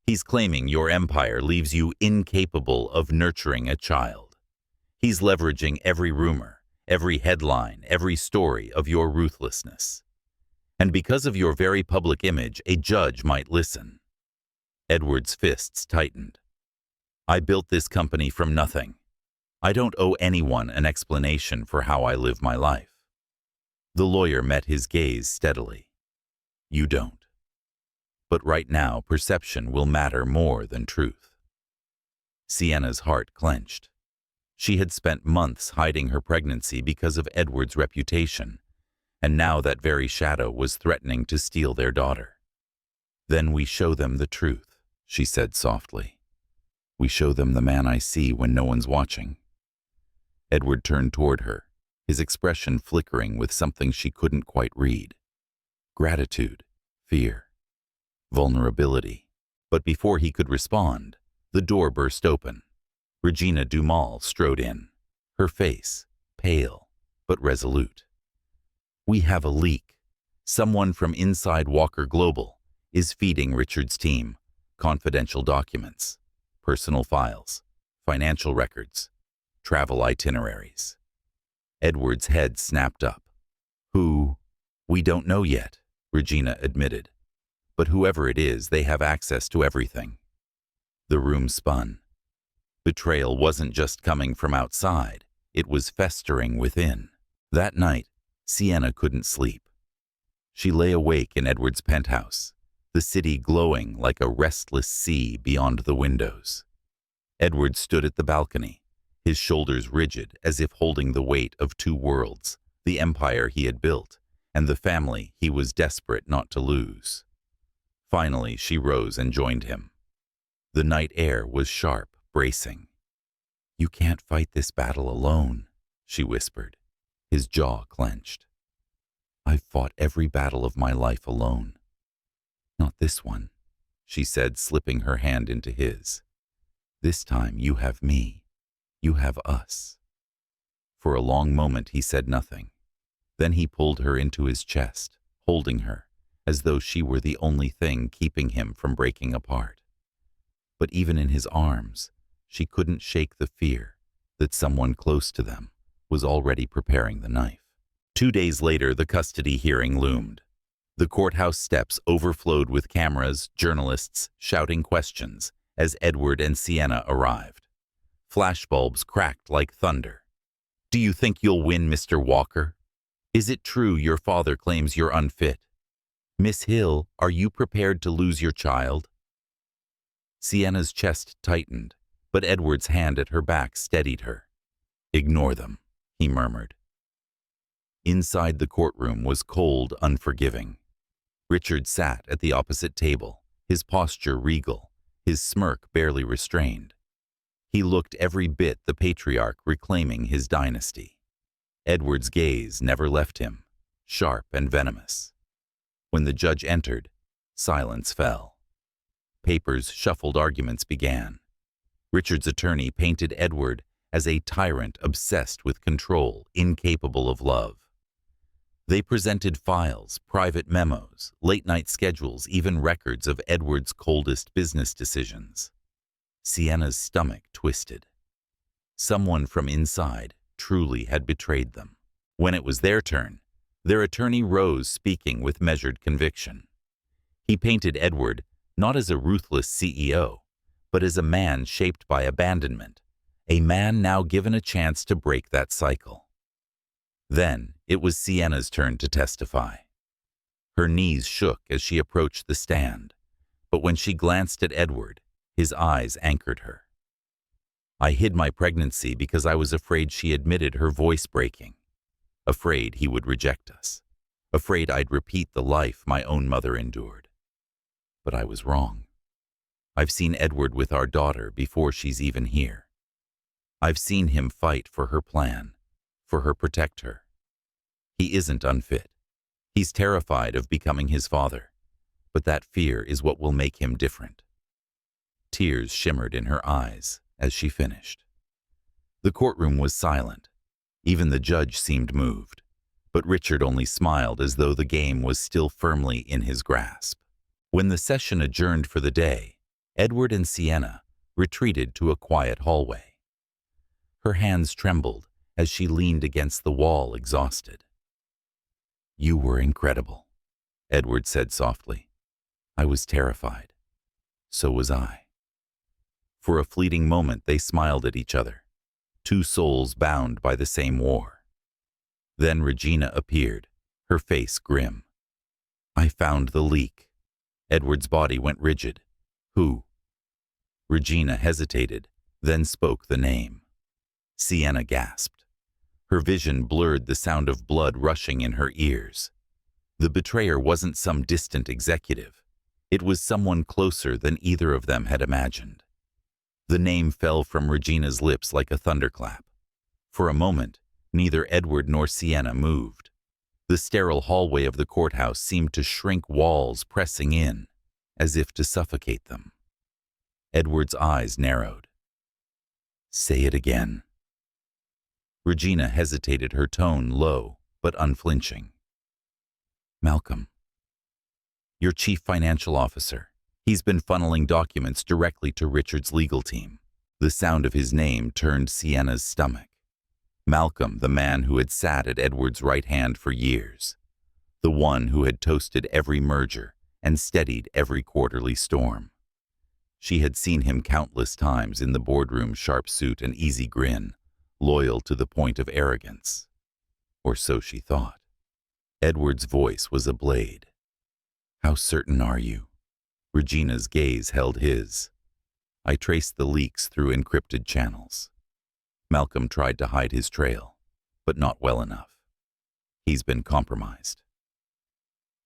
"He's claiming your empire leaves you incapable of nurturing a child. He's leveraging every rumor, every headline, every story of your ruthlessness. And because of your very public image, a judge might listen." Edward's fists tightened. "I built this company from nothing. I don't owe anyone an explanation for how I live my life." The lawyer met his gaze steadily. "You don't. But right now, perception will matter more than truth." Sienna's heart clenched. She had spent months hiding her pregnancy because of Edward's reputation, and now that very shadow was threatening to steal their daughter. "Then we show them the truth," she said softly. "We show them the man I see when no one's watching." Edward turned toward her, his expression flickering with something she couldn't quite read. Gratitude, fear, vulnerability. But before he could respond, the door burst open. Regina Dumal strode in, her face pale but resolute. "We have a leak. Someone from inside Walker Global is feeding Richard's team confidential documents, personal files, financial records, travel itineraries." Edward's head snapped up. "Who? We don't know yet," Regina admitted. "But whoever it is, they have access to everything." The room spun. Betrayal wasn't just coming from outside, it was festering within. That night, Sienna couldn't sleep. She lay awake in Edward's penthouse, the city glowing like a restless sea beyond the windows. Edward stood at the balcony, his shoulders rigid as if holding the weight of two worlds, the empire he had built and the family he was desperate not to lose. Finally, she rose and joined him. The night air was sharp, bracing. "You can't fight this battle alone," she whispered, his jaw clenched. "I've fought every battle of my life alone." "Not this one," she said, slipping her hand into his. "This time you have me. You have us." For a long moment he said nothing. Then he pulled her into his chest, holding her, as though she were the only thing keeping him from breaking apart. But even in his arms, she couldn't shake the fear, that someone close to them was already preparing the knife. 2 days later, the custody hearing loomed. The courthouse steps overflowed with cameras, journalists shouting questions as Edward and Sienna arrived. Flashbulbs cracked like thunder. "Do you think you'll win, Mr. Walker? Is it true your father claims you're unfit? Miss Hill, are you prepared to lose your child?" Sienna's chest tightened, but Edward's hand at her back steadied her. "Ignore them," he murmured. Inside the courtroom was cold, unforgiving. Richard sat at the opposite table, his posture regal, his smirk barely restrained. He looked every bit the patriarch reclaiming his dynasty. Edward's gaze never left him, sharp and venomous. When the judge entered, silence fell. Papers shuffled, arguments began. Richard's attorney painted Edward as a tyrant obsessed with control, incapable of love. They presented files, private memos, late-night schedules, even records of Edward's coldest business decisions. Sienna's stomach twisted. Someone from inside truly had betrayed them. When it was their turn, their attorney rose, speaking with measured conviction. He painted Edward not as a ruthless CEO, but as a man shaped by abandonment, a man now given a chance to break that cycle. Then it was Sienna's turn to testify. Her knees shook as she approached the stand, but when she glanced at Edward, his eyes anchored her. "I hid my pregnancy because I was afraid," she admitted, her voice breaking. "Afraid he would reject us. Afraid I'd repeat the life my own mother endured. But I was wrong. I've seen Edward with our daughter before she's even here. I've seen him fight for her plan, for her, protect her. He isn't unfit. He's terrified of becoming his father, but that fear is what will make him different." Tears shimmered in her eyes as she finished. The courtroom was silent. Even the judge seemed moved, but Richard only smiled, as though the game was still firmly in his grasp. When the session adjourned for the day, Edward and Sienna retreated to a quiet hallway. Her hands trembled as she leaned against the wall, exhausted. "You were incredible," Edward said softly. "I was terrified. So was I." For a fleeting moment they smiled at each other, two souls bound by the same war. Then Regina appeared, her face grim. "I found the leak." Edward's body went rigid. "Who?" Regina hesitated, then spoke the name. Sienna gasped. Her vision blurred, the sound of blood rushing in her ears. The betrayer wasn't some distant executive. It was someone closer than either of them had imagined. The name fell from Regina's lips like a thunderclap. For a moment, neither Edward nor Sienna moved. The sterile hallway of the courthouse seemed to shrink, walls pressing in, as if to suffocate them. Edward's eyes narrowed. "Say it again." Regina hesitated, her tone low but unflinching. "Malcolm. Your chief financial officer. He's been funneling documents directly to Richard's legal team." The sound of his name turned Sienna's stomach. Malcolm, the man who had sat at Edward's right hand for years. The one who had toasted every merger and steadied every quarterly storm. She had seen him countless times in the boardroom, sharp suit and easy grin, loyal to the point of arrogance. Or so she thought. Edward's voice was a blade. "How certain are you?" Regina's gaze held his. "I traced the leaks through encrypted channels." Malcolm tried to hide his trail, but not well enough. "He's been compromised."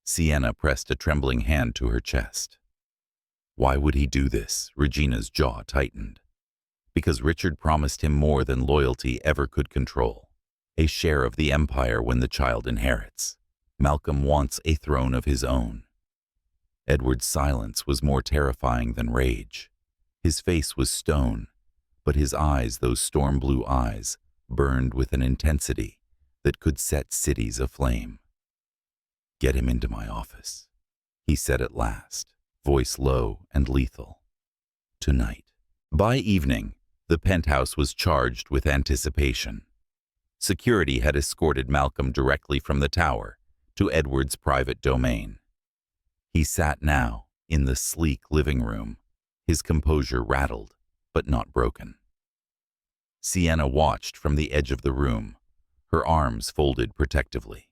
Sienna pressed a trembling hand to her chest. Why would he do this? Regina's jaw tightened. Because Richard promised him more than loyalty ever could control. A share of the empire when the child inherits. Malcolm wants a throne of his own. Edward's silence was more terrifying than rage. His face was stone, but his eyes, those storm-blue eyes, burned with an intensity that could set cities aflame. "Get him into my office," he said at last, voice low and lethal. "Tonight." By evening, The penthouse was charged with anticipation. Security had escorted Malcolm directly from the tower to Edward's private domain. He sat now in the sleek living room, his composure rattled, but not broken. Sienna watched from the edge of the room, her arms folded protectively.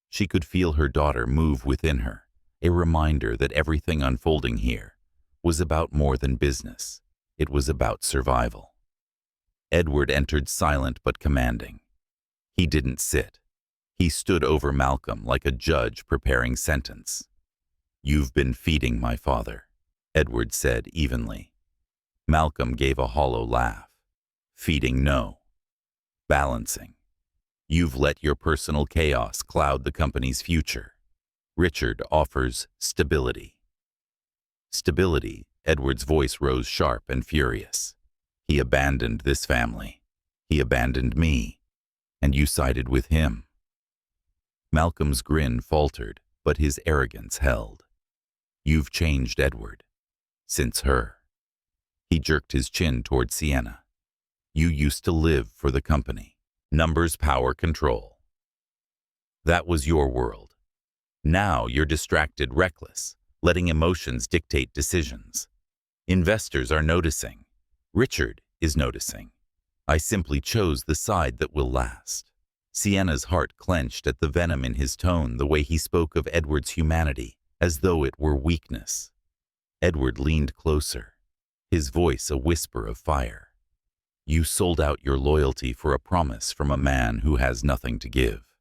She could feel her daughter move within her, a reminder that everything unfolding here was about more than business. It was about survival. Edward entered silent but commanding. He didn't sit. He stood over Malcolm like a judge preparing sentence. "You've been feeding my father," Edward said evenly. Malcolm gave a hollow laugh. "Feeding, no. Balancing. You've let your personal chaos cloud the company's future. Richard offers stability." "Stability," Edward's voice rose sharp and furious. "He abandoned this family. He abandoned me. And you sided with him." Malcolm's grin faltered, but his arrogance held. "You've changed, Edward. Since her." He jerked his chin toward Sienna. "You used to live for the company. Numbers, power, control. That was your world. Now you're distracted, reckless, letting emotions dictate decisions. Investors are noticing. Richard is noticing. I simply chose the side that will last." Sienna's heart clenched at the venom in his tone, the way he spoke of Edward's humanity, as though it were weakness. Edward leaned closer, his voice a whisper of fire. "You sold out your loyalty for a promise from a man who has nothing to give.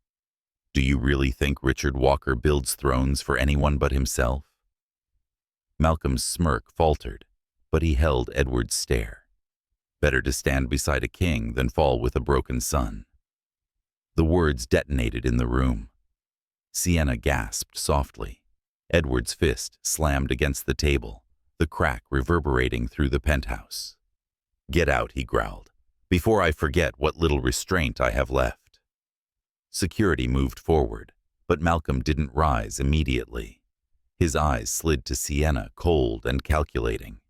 Do you really think Richard Walker builds thrones for anyone but himself?" Malcolm's smirk faltered, but he held Edward's stare. Better to stand beside a king than fall with a broken son. The words detonated in the room. Sienna gasped softly. Edward's fist slammed against the table, the crack reverberating through the penthouse. "Get out," he growled, "before I forget what little restraint I have left." Security moved forward, but Malcolm didn't rise immediately. His eyes slid to Sienna, cold and calculating.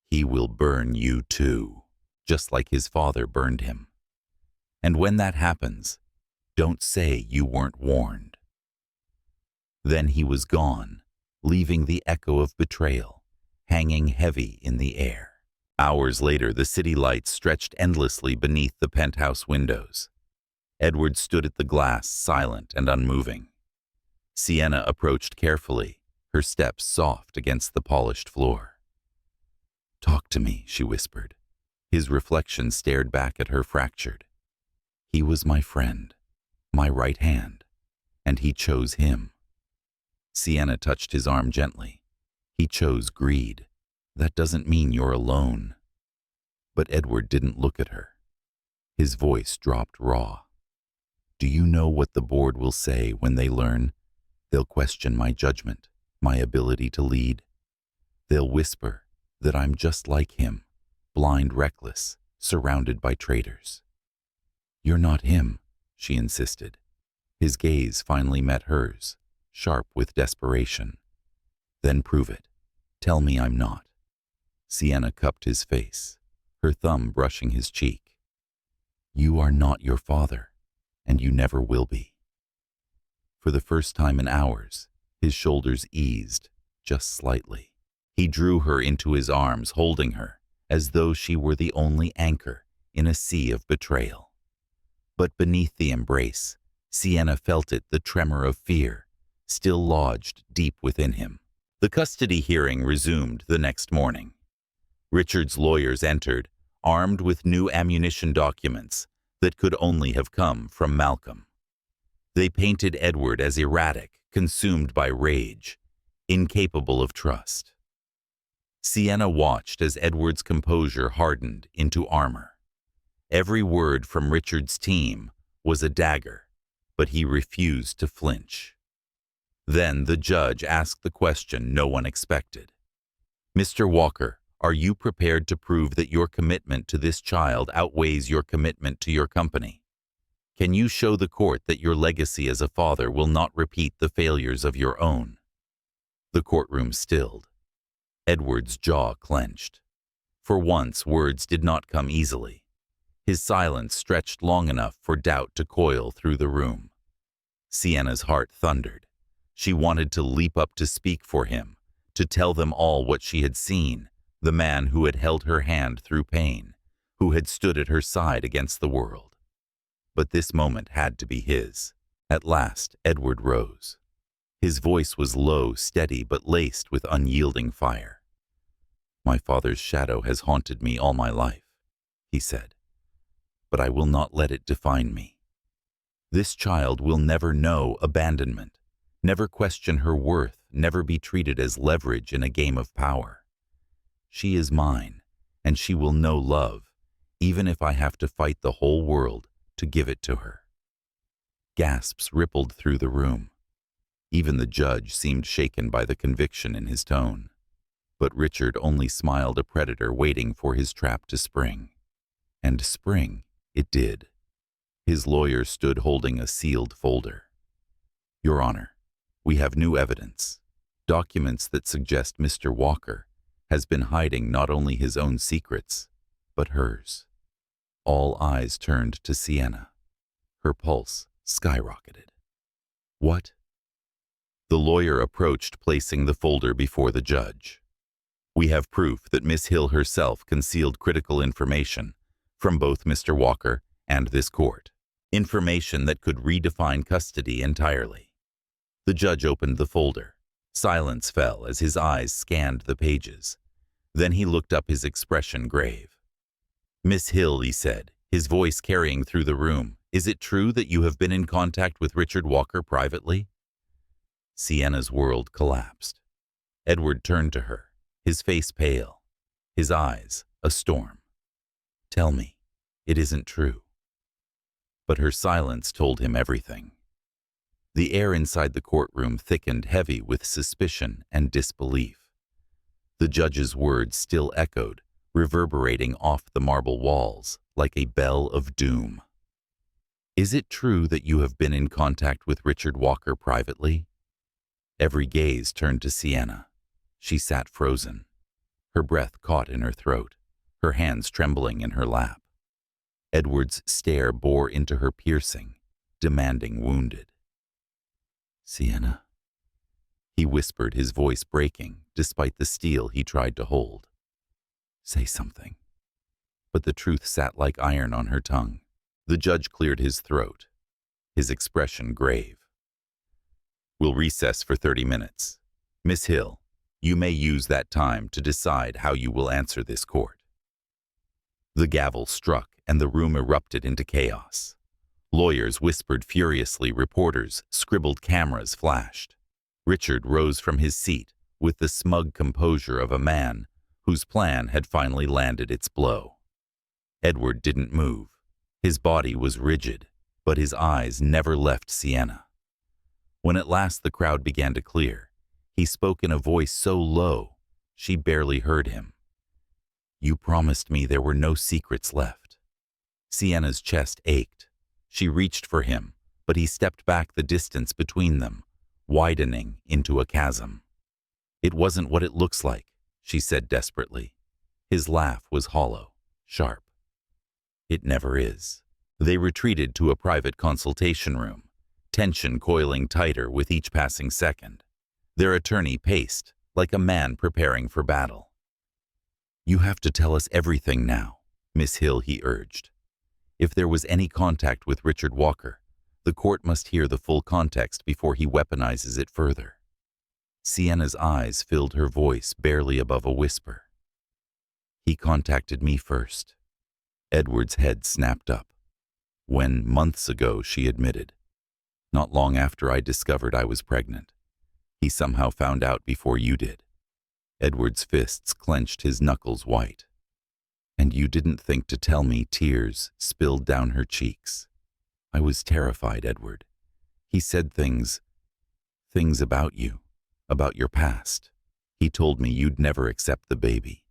"He will burn you too, just like his father burned him. And when that happens, don't say you weren't warned." Then he was gone, leaving the echo of betrayal hanging heavy in the air. Hours later, the city lights stretched endlessly beneath the penthouse windows. Edward stood at the glass, silent and unmoving. Sienna approached carefully, her steps soft against the polished floor. "Talk to me," she whispered. His reflection stared back at her, fractured. "He was my friend, my right hand, and he chose him." Sienna touched his arm gently. "He chose greed. That doesn't mean you're alone." But Edward didn't look at her. His voice dropped raw. "Do you know what the board will say when they learn? They'll question my judgment, my ability to lead. They'll whisper that I'm just like him, blind, reckless, surrounded by traitors." "You're not him," she insisted. His gaze finally met hers, sharp with desperation. "Then prove it. Tell me I'm not." Sienna cupped his face, her thumb brushing his cheek. "You are not your father, and you never will be." For the first time in hours, his shoulders eased, just slightly. He drew her into his arms, holding her, as though she were the only anchor in a sea of betrayal. But beneath the embrace, Sienna felt it, the tremor of fear, still lodged deep within him. The custody hearing resumed the next morning. Richard's lawyers entered, armed with new ammunition documents that could only have come from Malcolm. They painted Edward as erratic, consumed by rage, incapable of trust. Sienna watched as Edward's composure hardened into armor. Every word from Richard's team was a dagger, but he refused to flinch. Then the judge asked the question no one expected. "Mr. Walker, are you prepared to prove that your commitment to this child outweighs your commitment to your company? Can you show the court that your legacy as a father will not repeat the failures of your own?" The courtroom stilled. Edward's jaw clenched. For once, words did not come easily. His silence stretched long enough for doubt to coil through the room. Sienna's heart thundered. She wanted to leap up to speak for him, to tell them all what she had seen, the man who had held her hand through pain, who had stood at her side against the world. But this moment had to be his. At last, Edward rose. His voice was low, steady, but laced with unyielding fire. "My father's shadow has haunted me all my life," he said, "but I will not let it define me. This child will never know abandonment, never question her worth, never be treated as leverage in a game of power. She is mine, and she will know love, even if I have to fight the whole world to give it to her." Gasps rippled through the room. Even the judge seemed shaken by the conviction in his tone. But Richard only smiled, a predator waiting for his trap to spring. And spring it did. His lawyer stood holding a sealed folder. "Your Honor, we have new evidence. Documents that suggest Mr. Walker has been hiding not only his own secrets, but hers." All eyes turned to Sienna. Her pulse skyrocketed. "What?" The lawyer approached, placing the folder before the judge. "We have proof that Miss Hill herself concealed critical information from both Mr. Walker and this court. Information that could redefine custody entirely." The judge opened the folder. Silence fell as his eyes scanned the pages. Then he looked up, his expression grave. "Miss Hill," he said, his voice carrying through the room, "is it true that you have been in contact with Richard Walker privately?" Sienna's world collapsed. Edward turned to her, his face pale, his eyes a storm. "Tell me, it isn't true." But her silence told him everything. The air inside the courtroom thickened, heavy with suspicion and disbelief. The judge's words still echoed, reverberating off the marble walls like a bell of doom. "Is it true that you have been in contact with Richard Walker privately?" Every gaze turned to Sienna. She sat frozen, her breath caught in her throat, her hands trembling in her lap. Edward's stare bore into her, piercing, demanding, wounded. "Sienna," he whispered, his voice breaking despite the steel he tried to hold. "Say something." But the truth sat like iron on her tongue. The judge cleared his throat, his expression grave. "We'll recess for 30 minutes. Miss Hill, you may use that time to decide how you will answer this court." The gavel struck and the room erupted into chaos. Lawyers whispered furiously, reporters scribbled, cameras flashed. Richard rose from his seat with the smug composure of a man whose plan had finally landed its blow. Edward didn't move. His body was rigid, but his eyes never left Sienna. When at last the crowd began to clear, he spoke in a voice so low she barely heard him. "You promised me there were no secrets left." Sienna's chest ached. She reached for him, but he stepped back, the distance between them widening into a chasm. "It wasn't what it looks like," she said desperately. His laugh was hollow, sharp. "It never is." They retreated to a private consultation room, tension coiling tighter with each passing second. Their attorney paced like a man preparing for battle. "You have to tell us everything now, Miss Hill," he urged. "If there was any contact with Richard Walker, the court must hear the full context before he weaponizes it further." Sienna's eyes filled, her voice barely above a whisper. "He contacted me first." Edward's head snapped up. "When, months ago," she admitted. "Not long after I discovered I was pregnant. He somehow found out before you did." Edward's fists clenched, his knuckles white. "And you didn't think to tell me." Tears spilled down her cheeks. "I was terrified, Edward. He said things about you, about your past. He told me you'd never accept the baby,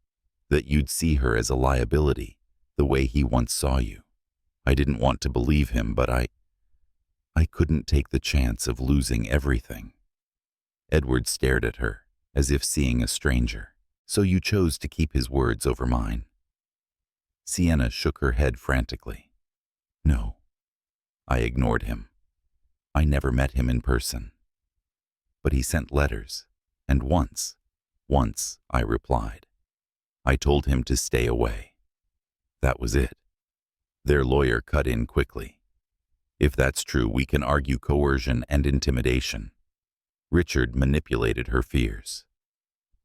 that you'd see her as a liability, the way he once saw you. I didn't want to believe him, but I couldn't take the chance of losing everything." Edward stared at her, as if seeing a stranger. So you chose to keep his words over mine? Sienna shook her head frantically. No. I ignored him. I never met him in person. But he sent letters, and once, I replied. I told him to stay away. That was it. Their lawyer cut in quickly. If that's true, we can argue coercion and intimidation. Richard manipulated her fears.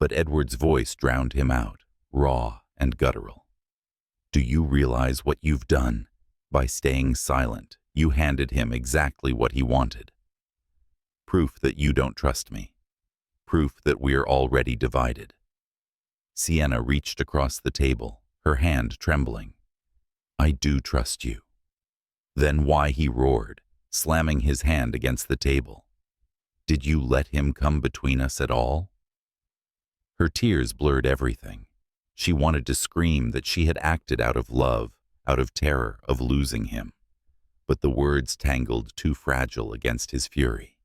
But Edward's voice drowned him out, raw and guttural. Do you realize what you've done? By staying silent, you handed him exactly what he wanted. Proof that you don't trust me. Proof that we're already divided. Sienna reached across the table, her hand trembling. I do trust you. Then why, he roared, slamming his hand against the table. Did you let him come between us at all? Her tears blurred everything. She wanted to scream that she had acted out of love, out of terror of losing him. But the words tangled too fragile against his fury.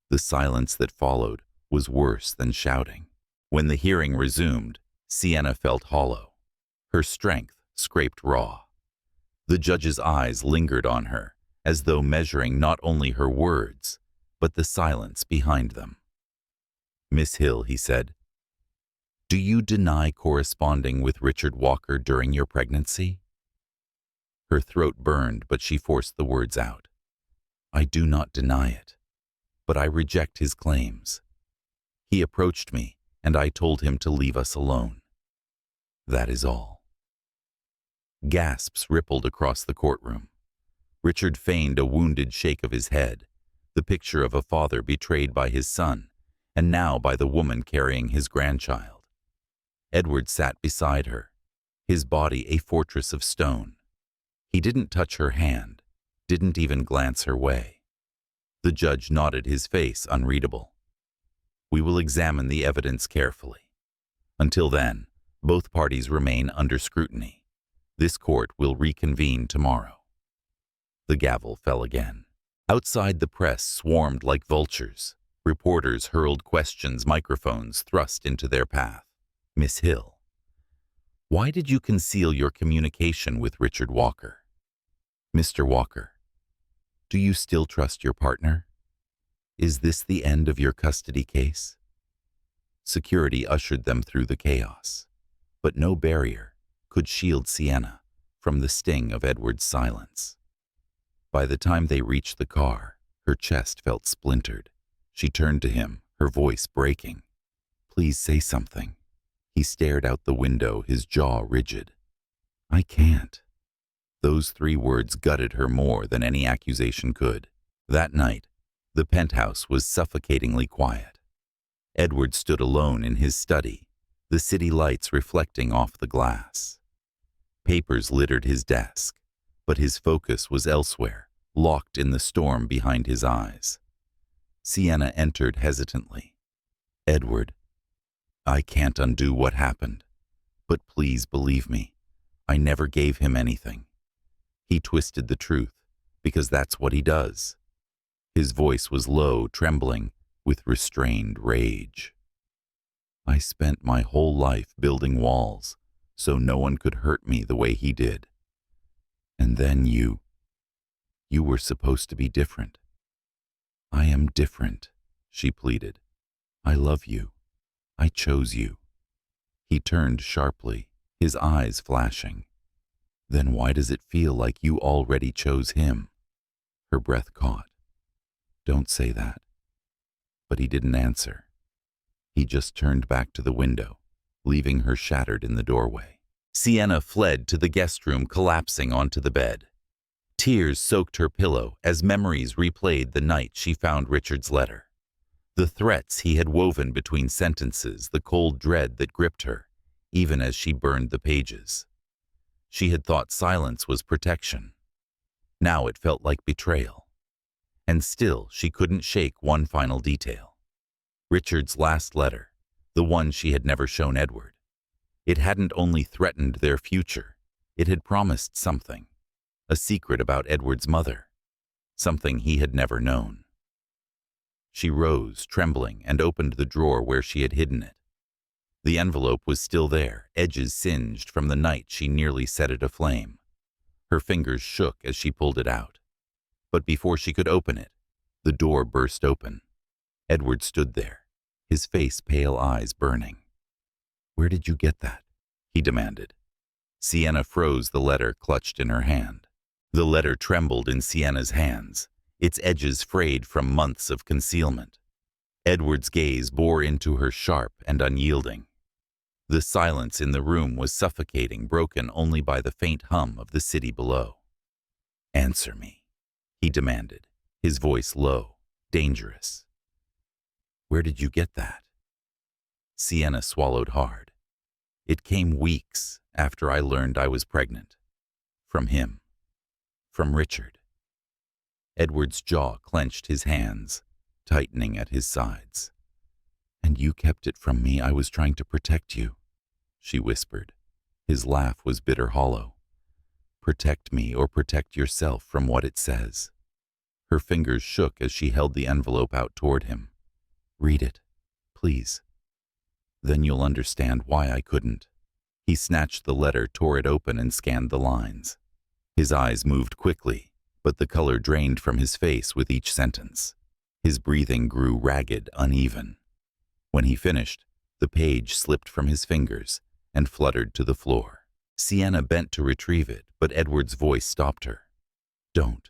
The silence that followed was worse than shouting. When the hearing resumed, Sienna felt hollow. Her strength scraped raw. The judge's eyes lingered on her, as though measuring not only her words, but the silence behind them. Miss Hill, he said, do you deny corresponding with Richard Walker during your pregnancy? Her throat burned, but she forced the words out. I do not deny it, but I reject his claims. He approached me, and I told him to leave us alone. That is all. Gasps rippled across the courtroom. Richard feigned a wounded shake of his head, the picture of a father betrayed by his son, and now by the woman carrying his grandchild. Edward sat beside her, his body a fortress of stone. He didn't touch her hand, didn't even glance her way. The judge nodded, his face unreadable. We will examine the evidence carefully. Until then, both parties remain under scrutiny. This court will reconvene tomorrow. The gavel fell again. Outside, the press swarmed like vultures. Reporters hurled questions, microphones thrust into their path. Miss Hill, why did you conceal your communication with Richard Walker? Mr. Walker, do you still trust your partner? Is this the end of your custody case? Security ushered them through the chaos, but no barrier could shield Sienna from the sting of Edward's silence. By the time they reached the car, her chest felt splintered. She turned to him, her voice breaking. Please say something. He stared out the window, his jaw rigid. I can't. Those 3 words gutted her more than any accusation could. That night, the penthouse was suffocatingly quiet. Edward stood alone in his study, the city lights reflecting off the glass. Papers littered his desk, but his focus was elsewhere, locked in the storm behind his eyes. Sienna entered hesitantly. Edward, I can't undo what happened, but please believe me, I never gave him anything. He twisted the truth, because that's what he does. His voice was low, trembling, with restrained rage. I spent my whole life building walls, so no one could hurt me the way he did. And then you were supposed to be different. I am different, she pleaded. I love you. I chose you. He turned sharply, his eyes flashing. Then why does it feel like you already chose him? Her breath caught. Don't say that. But he didn't answer. He just turned back to the window, leaving her shattered in the doorway. Sienna fled to the guest room, collapsing onto the bed. Tears soaked her pillow as memories replayed the night she found Richard's letter. The threats he had woven between sentences, the cold dread that gripped her, even as she burned the pages. She had thought silence was protection. Now it felt like betrayal. And still she couldn't shake one final detail. Richard's last letter, the one she had never shown Edward. It hadn't only threatened their future, it had promised something. A secret about Edward's mother. Something he had never known. She rose, trembling, and opened the drawer where she had hidden it. The envelope was still there, edges singed from the night she nearly set it aflame. Her fingers shook as she pulled it out. But before she could open it, the door burst open. Edward stood there, his face pale eyes burning. "Where did you get that?" he demanded. Sienna froze the letter clutched in her hand. The letter trembled in Sienna's hands, its edges frayed from months of concealment. Edward's gaze bore into her sharp and unyielding. The silence in the room was suffocating, broken only by the faint hum of the city below. "Answer me," he demanded, his voice low, dangerous. "Where did you get that?" Sienna swallowed hard. "It came weeks after I learned I was pregnant. From him. From Richard." Edward's jaw clenched, his hands tightening at his sides. "And you kept it from me. I was trying to protect you," she whispered. His laugh was bitter hollow. "Protect me or protect yourself from what it says." Her fingers shook as she held the envelope out toward him. "Read it, please. Then you'll understand why I couldn't." He snatched the letter, tore it open, and scanned the lines. His eyes moved quickly, but the color drained from his face with each sentence. His breathing grew ragged, uneven. When he finished, the page slipped from his fingers and fluttered to the floor. Sienna bent to retrieve it, but Edward's voice stopped her. "Don't."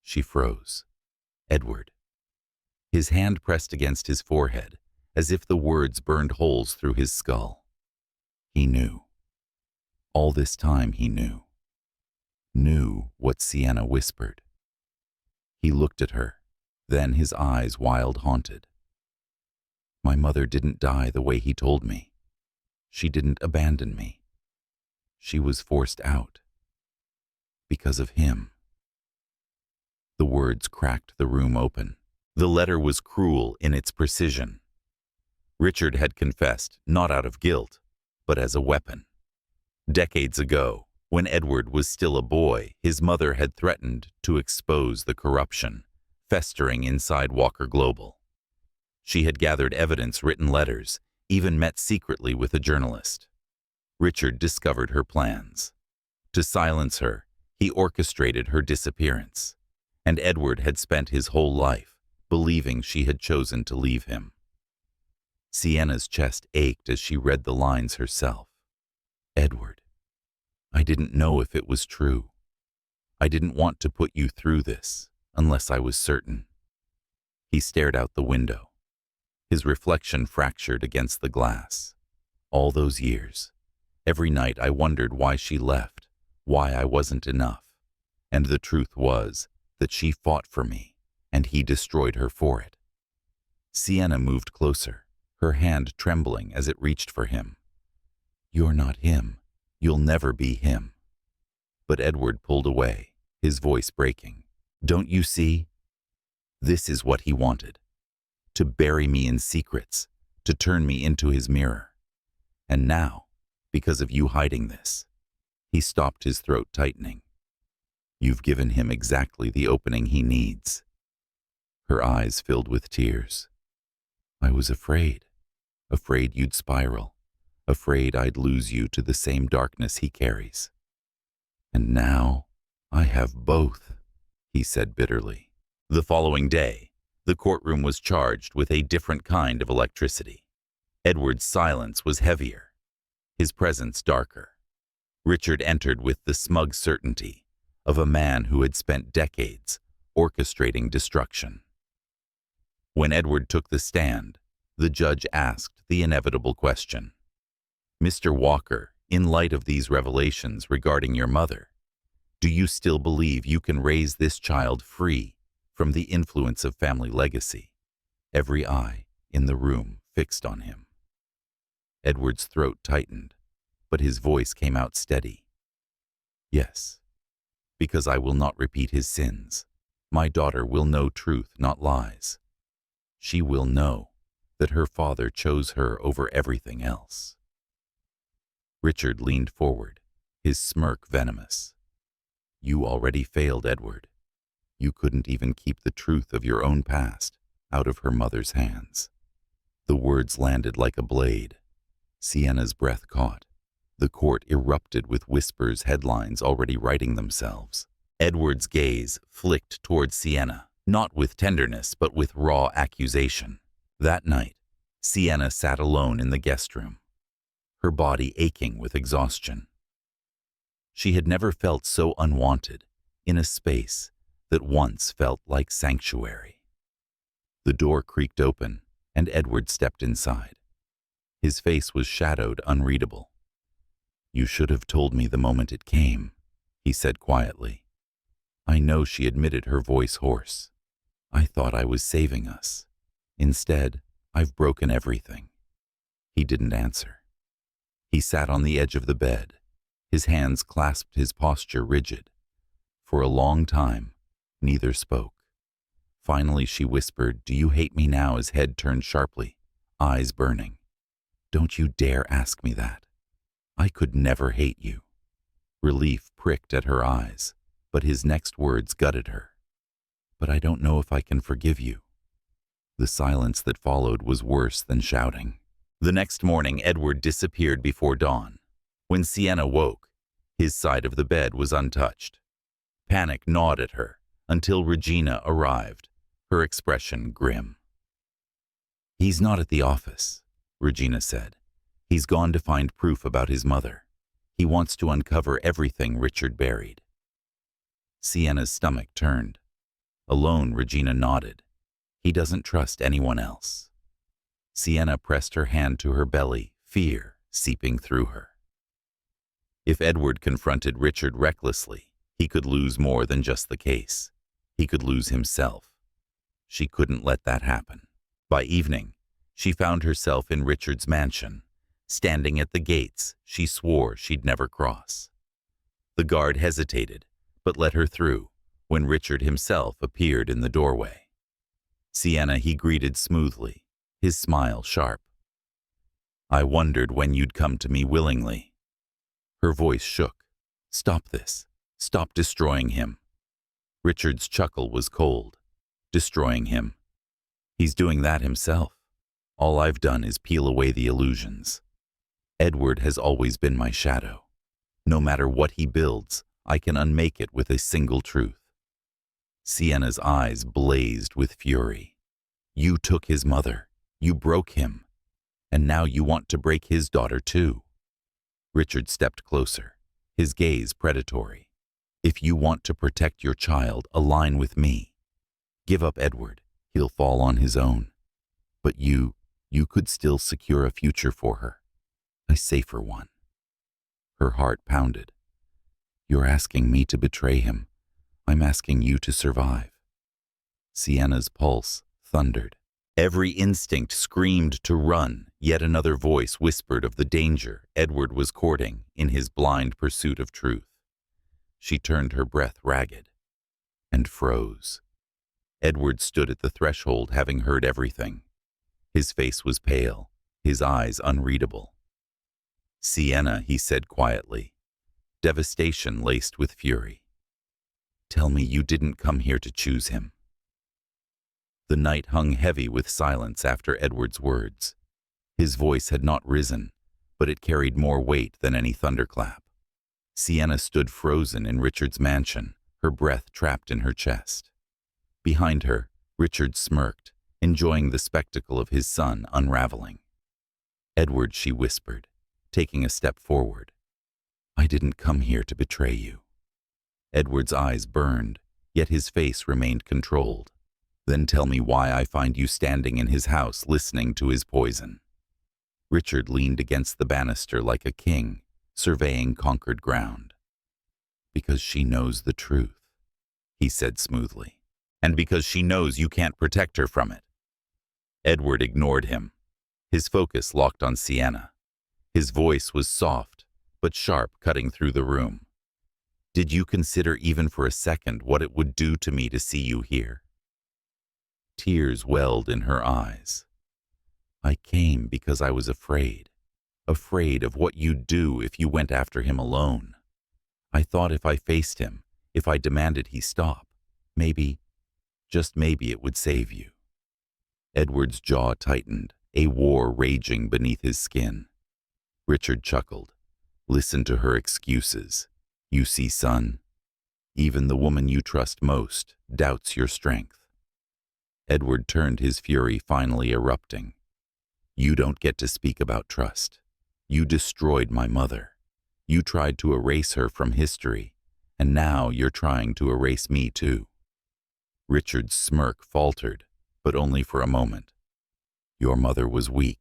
She froze. "Edward." His hand pressed against his forehead, as if the words burned holes through his skull. He knew. All this time he knew. Knew what Sienna whispered. He looked at her, then his eyes wild haunted. "My mother didn't die the way he told me. She didn't abandon me. She was forced out. Because of him." The words cracked the room open. The letter was cruel in its precision. Richard had confessed, not out of guilt, but as a weapon. Decades ago, when Edward was still a boy, his mother had threatened to expose the corruption festering inside Walker Global. She had gathered evidence, written letters, even met secretly with a journalist. Richard discovered her plans. To silence her, he orchestrated her disappearance, and Edward had spent his whole life believing she had chosen to leave him. Sienna's chest ached as she read the lines herself. "Edward, I didn't know if it was true. I didn't want to put you through this unless I was certain." He stared out the window. His reflection fractured against the glass. All those years, every night I wondered why she left, why I wasn't enough. And the truth was that she fought for me, and he destroyed her for it. Sienna moved closer, her hand trembling as it reached for him. "You're not him. You'll never be him." But Edward pulled away, his voice breaking. "Don't you see? This is what he wanted. To bury me in secrets, to turn me into his mirror. And now, because of you hiding this," he stopped, his throat tightening, "you've given him exactly the opening he needs." Her eyes filled with tears. "I was afraid you'd spiral, afraid I'd lose you to the same darkness he carries. And now I have both," he said bitterly. The following day, the courtroom was charged with a different kind of electricity. Edward's silence was heavier, his presence darker. Richard entered with the smug certainty of a man who had spent decades orchestrating destruction. When Edward took the stand, the judge asked the inevitable question. "Mr. Walker, in light of these revelations regarding your mother, do you still believe you can raise this child free from the influence of family legacy?" Every eye in the room fixed on him. Edward's throat tightened, but his voice came out steady. "Yes, because I will not repeat his sins. My daughter will know truth, not lies. She will know that her father chose her over everything else." Richard leaned forward, his smirk venomous. "You already failed, Edward. You couldn't even keep the truth of your own past out of her mother's hands." The words landed like a blade, Sienna's breath caught. The court erupted with whispers, headlines already writing themselves. Edward's gaze flicked towards Sienna, not with tenderness but with raw accusation. That night, Sienna sat alone in the guest room, her body aching with exhaustion. She had never felt so unwanted in a space that once felt like sanctuary. The door creaked open, and Edward stepped inside. His face was shadowed, unreadable. "You should have told me the moment it came," he said quietly. "I know," she admitted, her voice hoarse. "I thought I was saving us. Instead, I've broken everything." He didn't answer. He sat on the edge of the bed. His hands clasped, his posture rigid. For a long time, neither spoke. Finally, she whispered, "Do you hate me now?" His head turned sharply, eyes burning. "Don't you dare ask me that. I could never hate you." Relief pricked at her eyes, but his next words gutted her. "But I don't know if I can forgive you." The silence that followed was worse than shouting. The next morning, Edward disappeared before dawn. When Sienna woke, his side of the bed was untouched. Panic gnawed at her until Regina arrived, her expression grim. "He's not at the office," Regina said. "He's gone to find proof about his mother. He wants to uncover everything Richard buried." Sienna's stomach turned. Alone, Regina nodded. "He doesn't trust anyone else." Sienna pressed her hand to her belly, fear seeping through her. If Edward confronted Richard recklessly, he could lose more than just the case. He could lose himself. She couldn't let that happen. By evening, she found herself in Richard's mansion, standing at the gates she swore she'd never cross. The guard hesitated, but let her through when Richard himself appeared in the doorway. Sienna he greeted smoothly, his smile sharp. "I wondered when you'd come to me willingly." Her voice shook. "Stop this. Stop destroying him." Richard's chuckle was cold. "Destroying him? He's doing that himself. All I've done is peel away the illusions. Edward has always been my shadow. No matter what he builds, I can unmake it with a single truth." Sienna's eyes blazed with fury. "You took his mother. You broke him. And now you want to break his daughter too." Richard stepped closer, his gaze predatory. "If you want to protect your child, align with me. Give up Edward. He'll fall on his own. But you could still secure a future for her. A safer one." Her heart pounded. "You're asking me to betray him. I'm asking you to survive." Sienna's pulse thundered. Every instinct screamed to run, yet another voice whispered of the danger Edward was courting in his blind pursuit of truth. She turned her breath ragged and froze. Edward stood at the threshold, having heard everything. His face was pale, his eyes unreadable. "Sienna," he said quietly, devastation laced with fury. "Tell me you didn't come here to choose him." The night hung heavy with silence after Edward's words. His voice had not risen, but it carried more weight than any thunderclap. Sienna stood frozen in Richard's mansion, her breath trapped in her chest. Behind her, Richard smirked, enjoying the spectacle of his son unraveling. "Edward," she whispered, taking a step forward. "I didn't come here to betray you." Edward's eyes burned, yet his face remained controlled. "Then tell me why I find you standing in his house listening to his poison." Richard leaned against the banister like a king, surveying conquered ground. "Because she knows the truth," he said smoothly. "And because she knows you can't protect her from it." Edward ignored him. His focus locked on Sienna. His voice was soft, but sharp, cutting through the room. "Did you consider even for a second what it would do to me to see you here?" Tears welled in her eyes. "I came because I was afraid of what you'd do if you went after him alone. I thought if I faced him, if I demanded he stop, maybe, just maybe it would save you." Edward's jaw tightened, a war raging beneath his skin. Richard chuckled. Listen to her excuses. You see, son, even the woman you trust most doubts your strength. Edward turned, his fury finally erupting. You don't get to speak about trust. You destroyed my mother. You tried to erase her from history, and now you're trying to erase me too. Richard's smirk faltered, but only for a moment. Your mother was weak.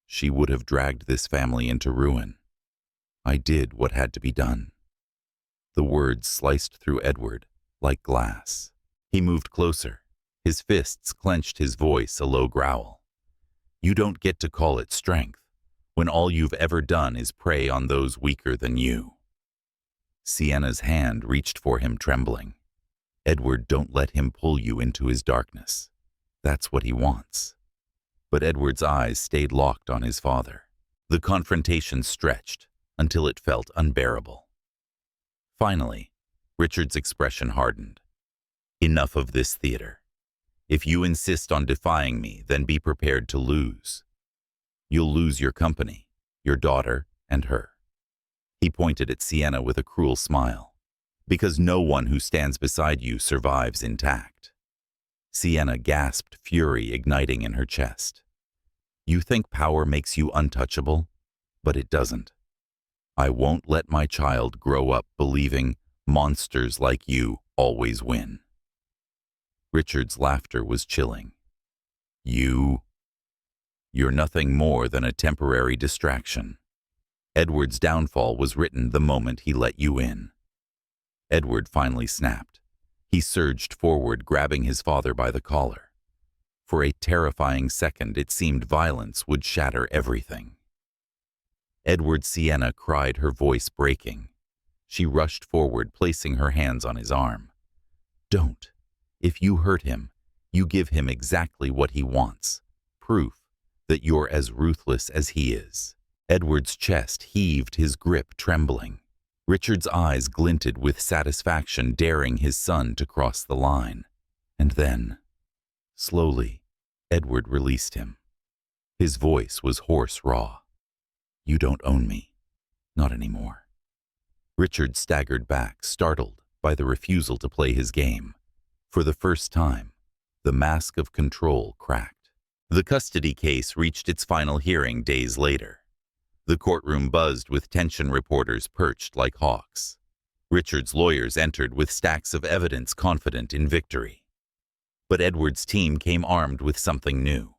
She would have dragged this family into ruin. I did what had to be done. The words sliced through Edward like glass. He moved closer. His fists clenched, his voice a low growl. You don't get to call it strength when all you've ever done is prey on those weaker than you. Sienna's hand reached for him, trembling. Edward, don't let him pull you into his darkness. That's what he wants. But Edward's eyes stayed locked on his father. The confrontation stretched until it felt unbearable. Finally, Richard's expression hardened. Enough of this theater. If you insist on defying me, then be prepared to lose. You'll lose your company, your daughter, and her. He pointed at Sienna with a cruel smile. Because no one who stands beside you survives intact. Sienna gasped, fury igniting in her chest. You think power makes you untouchable? But it doesn't. I won't let my child grow up believing monsters like you always win. Richard's laughter was chilling. You're nothing more than a temporary distraction. Edward's downfall was written the moment he let you in. Edward finally snapped. He surged forward, grabbing his father by the collar. For a terrifying second, it seemed violence would shatter everything. Edward, Sienna cried, her voice breaking. She rushed forward, placing her hands on his arm. Don't. If you hurt him, you give him exactly what he wants. Proof that you're as ruthless as he is. Edward's chest heaved, his grip trembling. Richard's eyes glinted with satisfaction, daring his son to cross the line. And then, slowly, Edward released him. His voice was hoarse, raw. You don't own me. Not anymore. Richard staggered back, startled by the refusal to play his game. For the first time, the mask of control cracked. The custody case reached its final hearing days later. The courtroom buzzed with tension, reporters perched like hawks. Richard's lawyers entered with stacks of evidence, confident in victory. But Edward's team came armed with something new.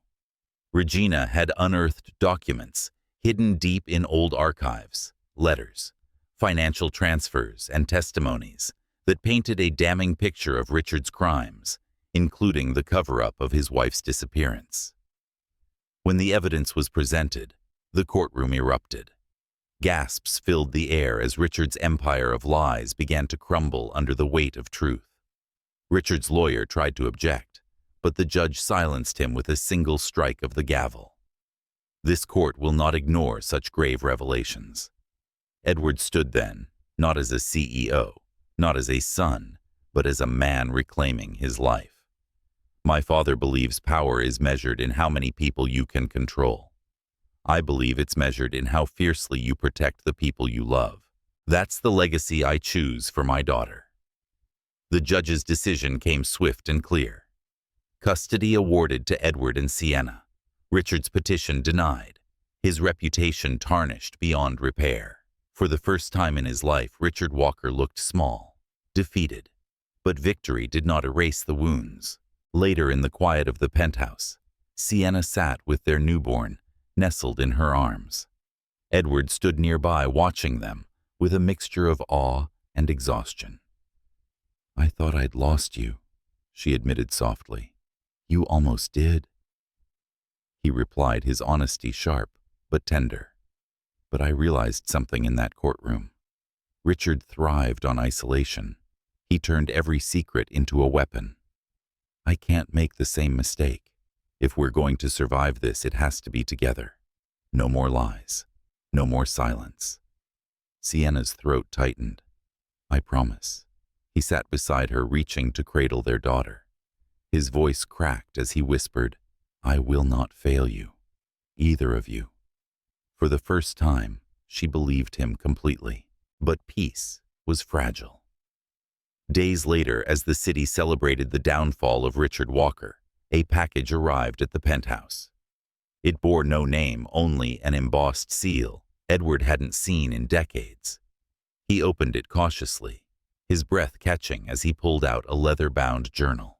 Regina had unearthed documents hidden deep in old archives, letters, financial transfers, and testimonies that painted a damning picture of Richard's crimes, including the cover-up of his wife's disappearance. When the evidence was presented, the courtroom erupted. Gasps filled the air as Richard's empire of lies began to crumble under the weight of truth. Richard's lawyer tried to object, but the judge silenced him with a single strike of the gavel. This court will not ignore such grave revelations. Edward stood then, not as a CEO, not as a son, but as a man reclaiming his life. My father believes power is measured in how many people you can control. I believe it's measured in how fiercely you protect the people you love. That's the legacy I choose for my daughter. The judge's decision came swift and clear. Custody awarded to Edward and Sienna. Richard's petition denied. His reputation tarnished beyond repair. For the first time in his life, Richard Walker looked small, defeated. But victory did not erase the wounds. Later, in the quiet of the penthouse, Sienna sat with their newborn, nestled in her arms. Edward stood nearby, watching them with a mixture of awe and exhaustion. I thought I'd lost you, she admitted softly. You almost did. He replied, his honesty sharp but tender. But I realized something in that courtroom. Richard thrived on isolation. He turned every secret into a weapon. I can't make the same mistake. If we're going to survive this, it has to be together. No more lies. No more silence. Sienna's throat tightened. I promise. He sat beside her, reaching to cradle their daughter. His voice cracked as he whispered, I will not fail you. Either of you. For the first time, she believed him completely. But peace was fragile. Days later, as the city celebrated the downfall of Richard Walker, a package arrived at the penthouse. It bore no name, only an embossed seal Edward hadn't seen in decades. He opened it cautiously, his breath catching as he pulled out a leather-bound journal.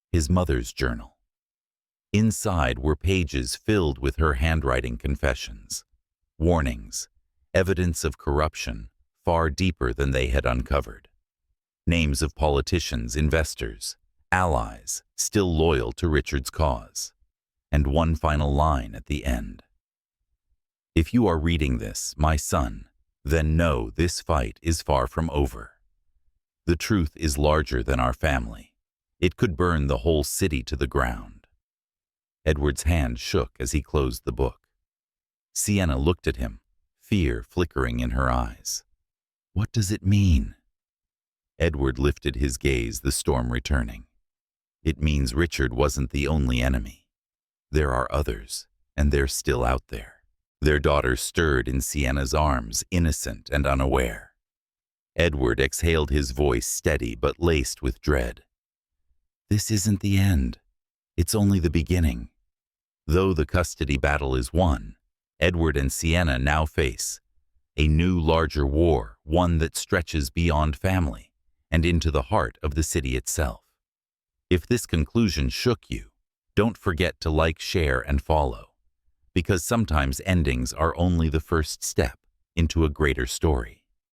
His mother's journal. Inside were pages filled with her handwriting confessions, warnings, evidence of corruption far deeper than they had uncovered. Names of politicians, investors, allies still loyal to Richard's cause. And one final line at the end. If you are reading this, my son, then know this fight is far from over. The truth is larger than our family. It could burn the whole city to the ground. Edward's hand shook as he closed the book. Sienna looked at him, fear flickering in her eyes. What does it mean? Edward lifted his gaze, the storm returning. It means Richard wasn't the only enemy. There are others, and they're still out there. Their daughter stirred in Sienna's arms, innocent and unaware. Edward exhaled, his voice steady but laced with dread. This isn't the end. It's only the beginning. Though the custody battle is won, Edward and Sienna now face a new, larger war, one that stretches beyond family and into the heart of the city itself. If this conclusion shook you, don't forget to like, share, and follow, because sometimes endings are only the first step into a greater story.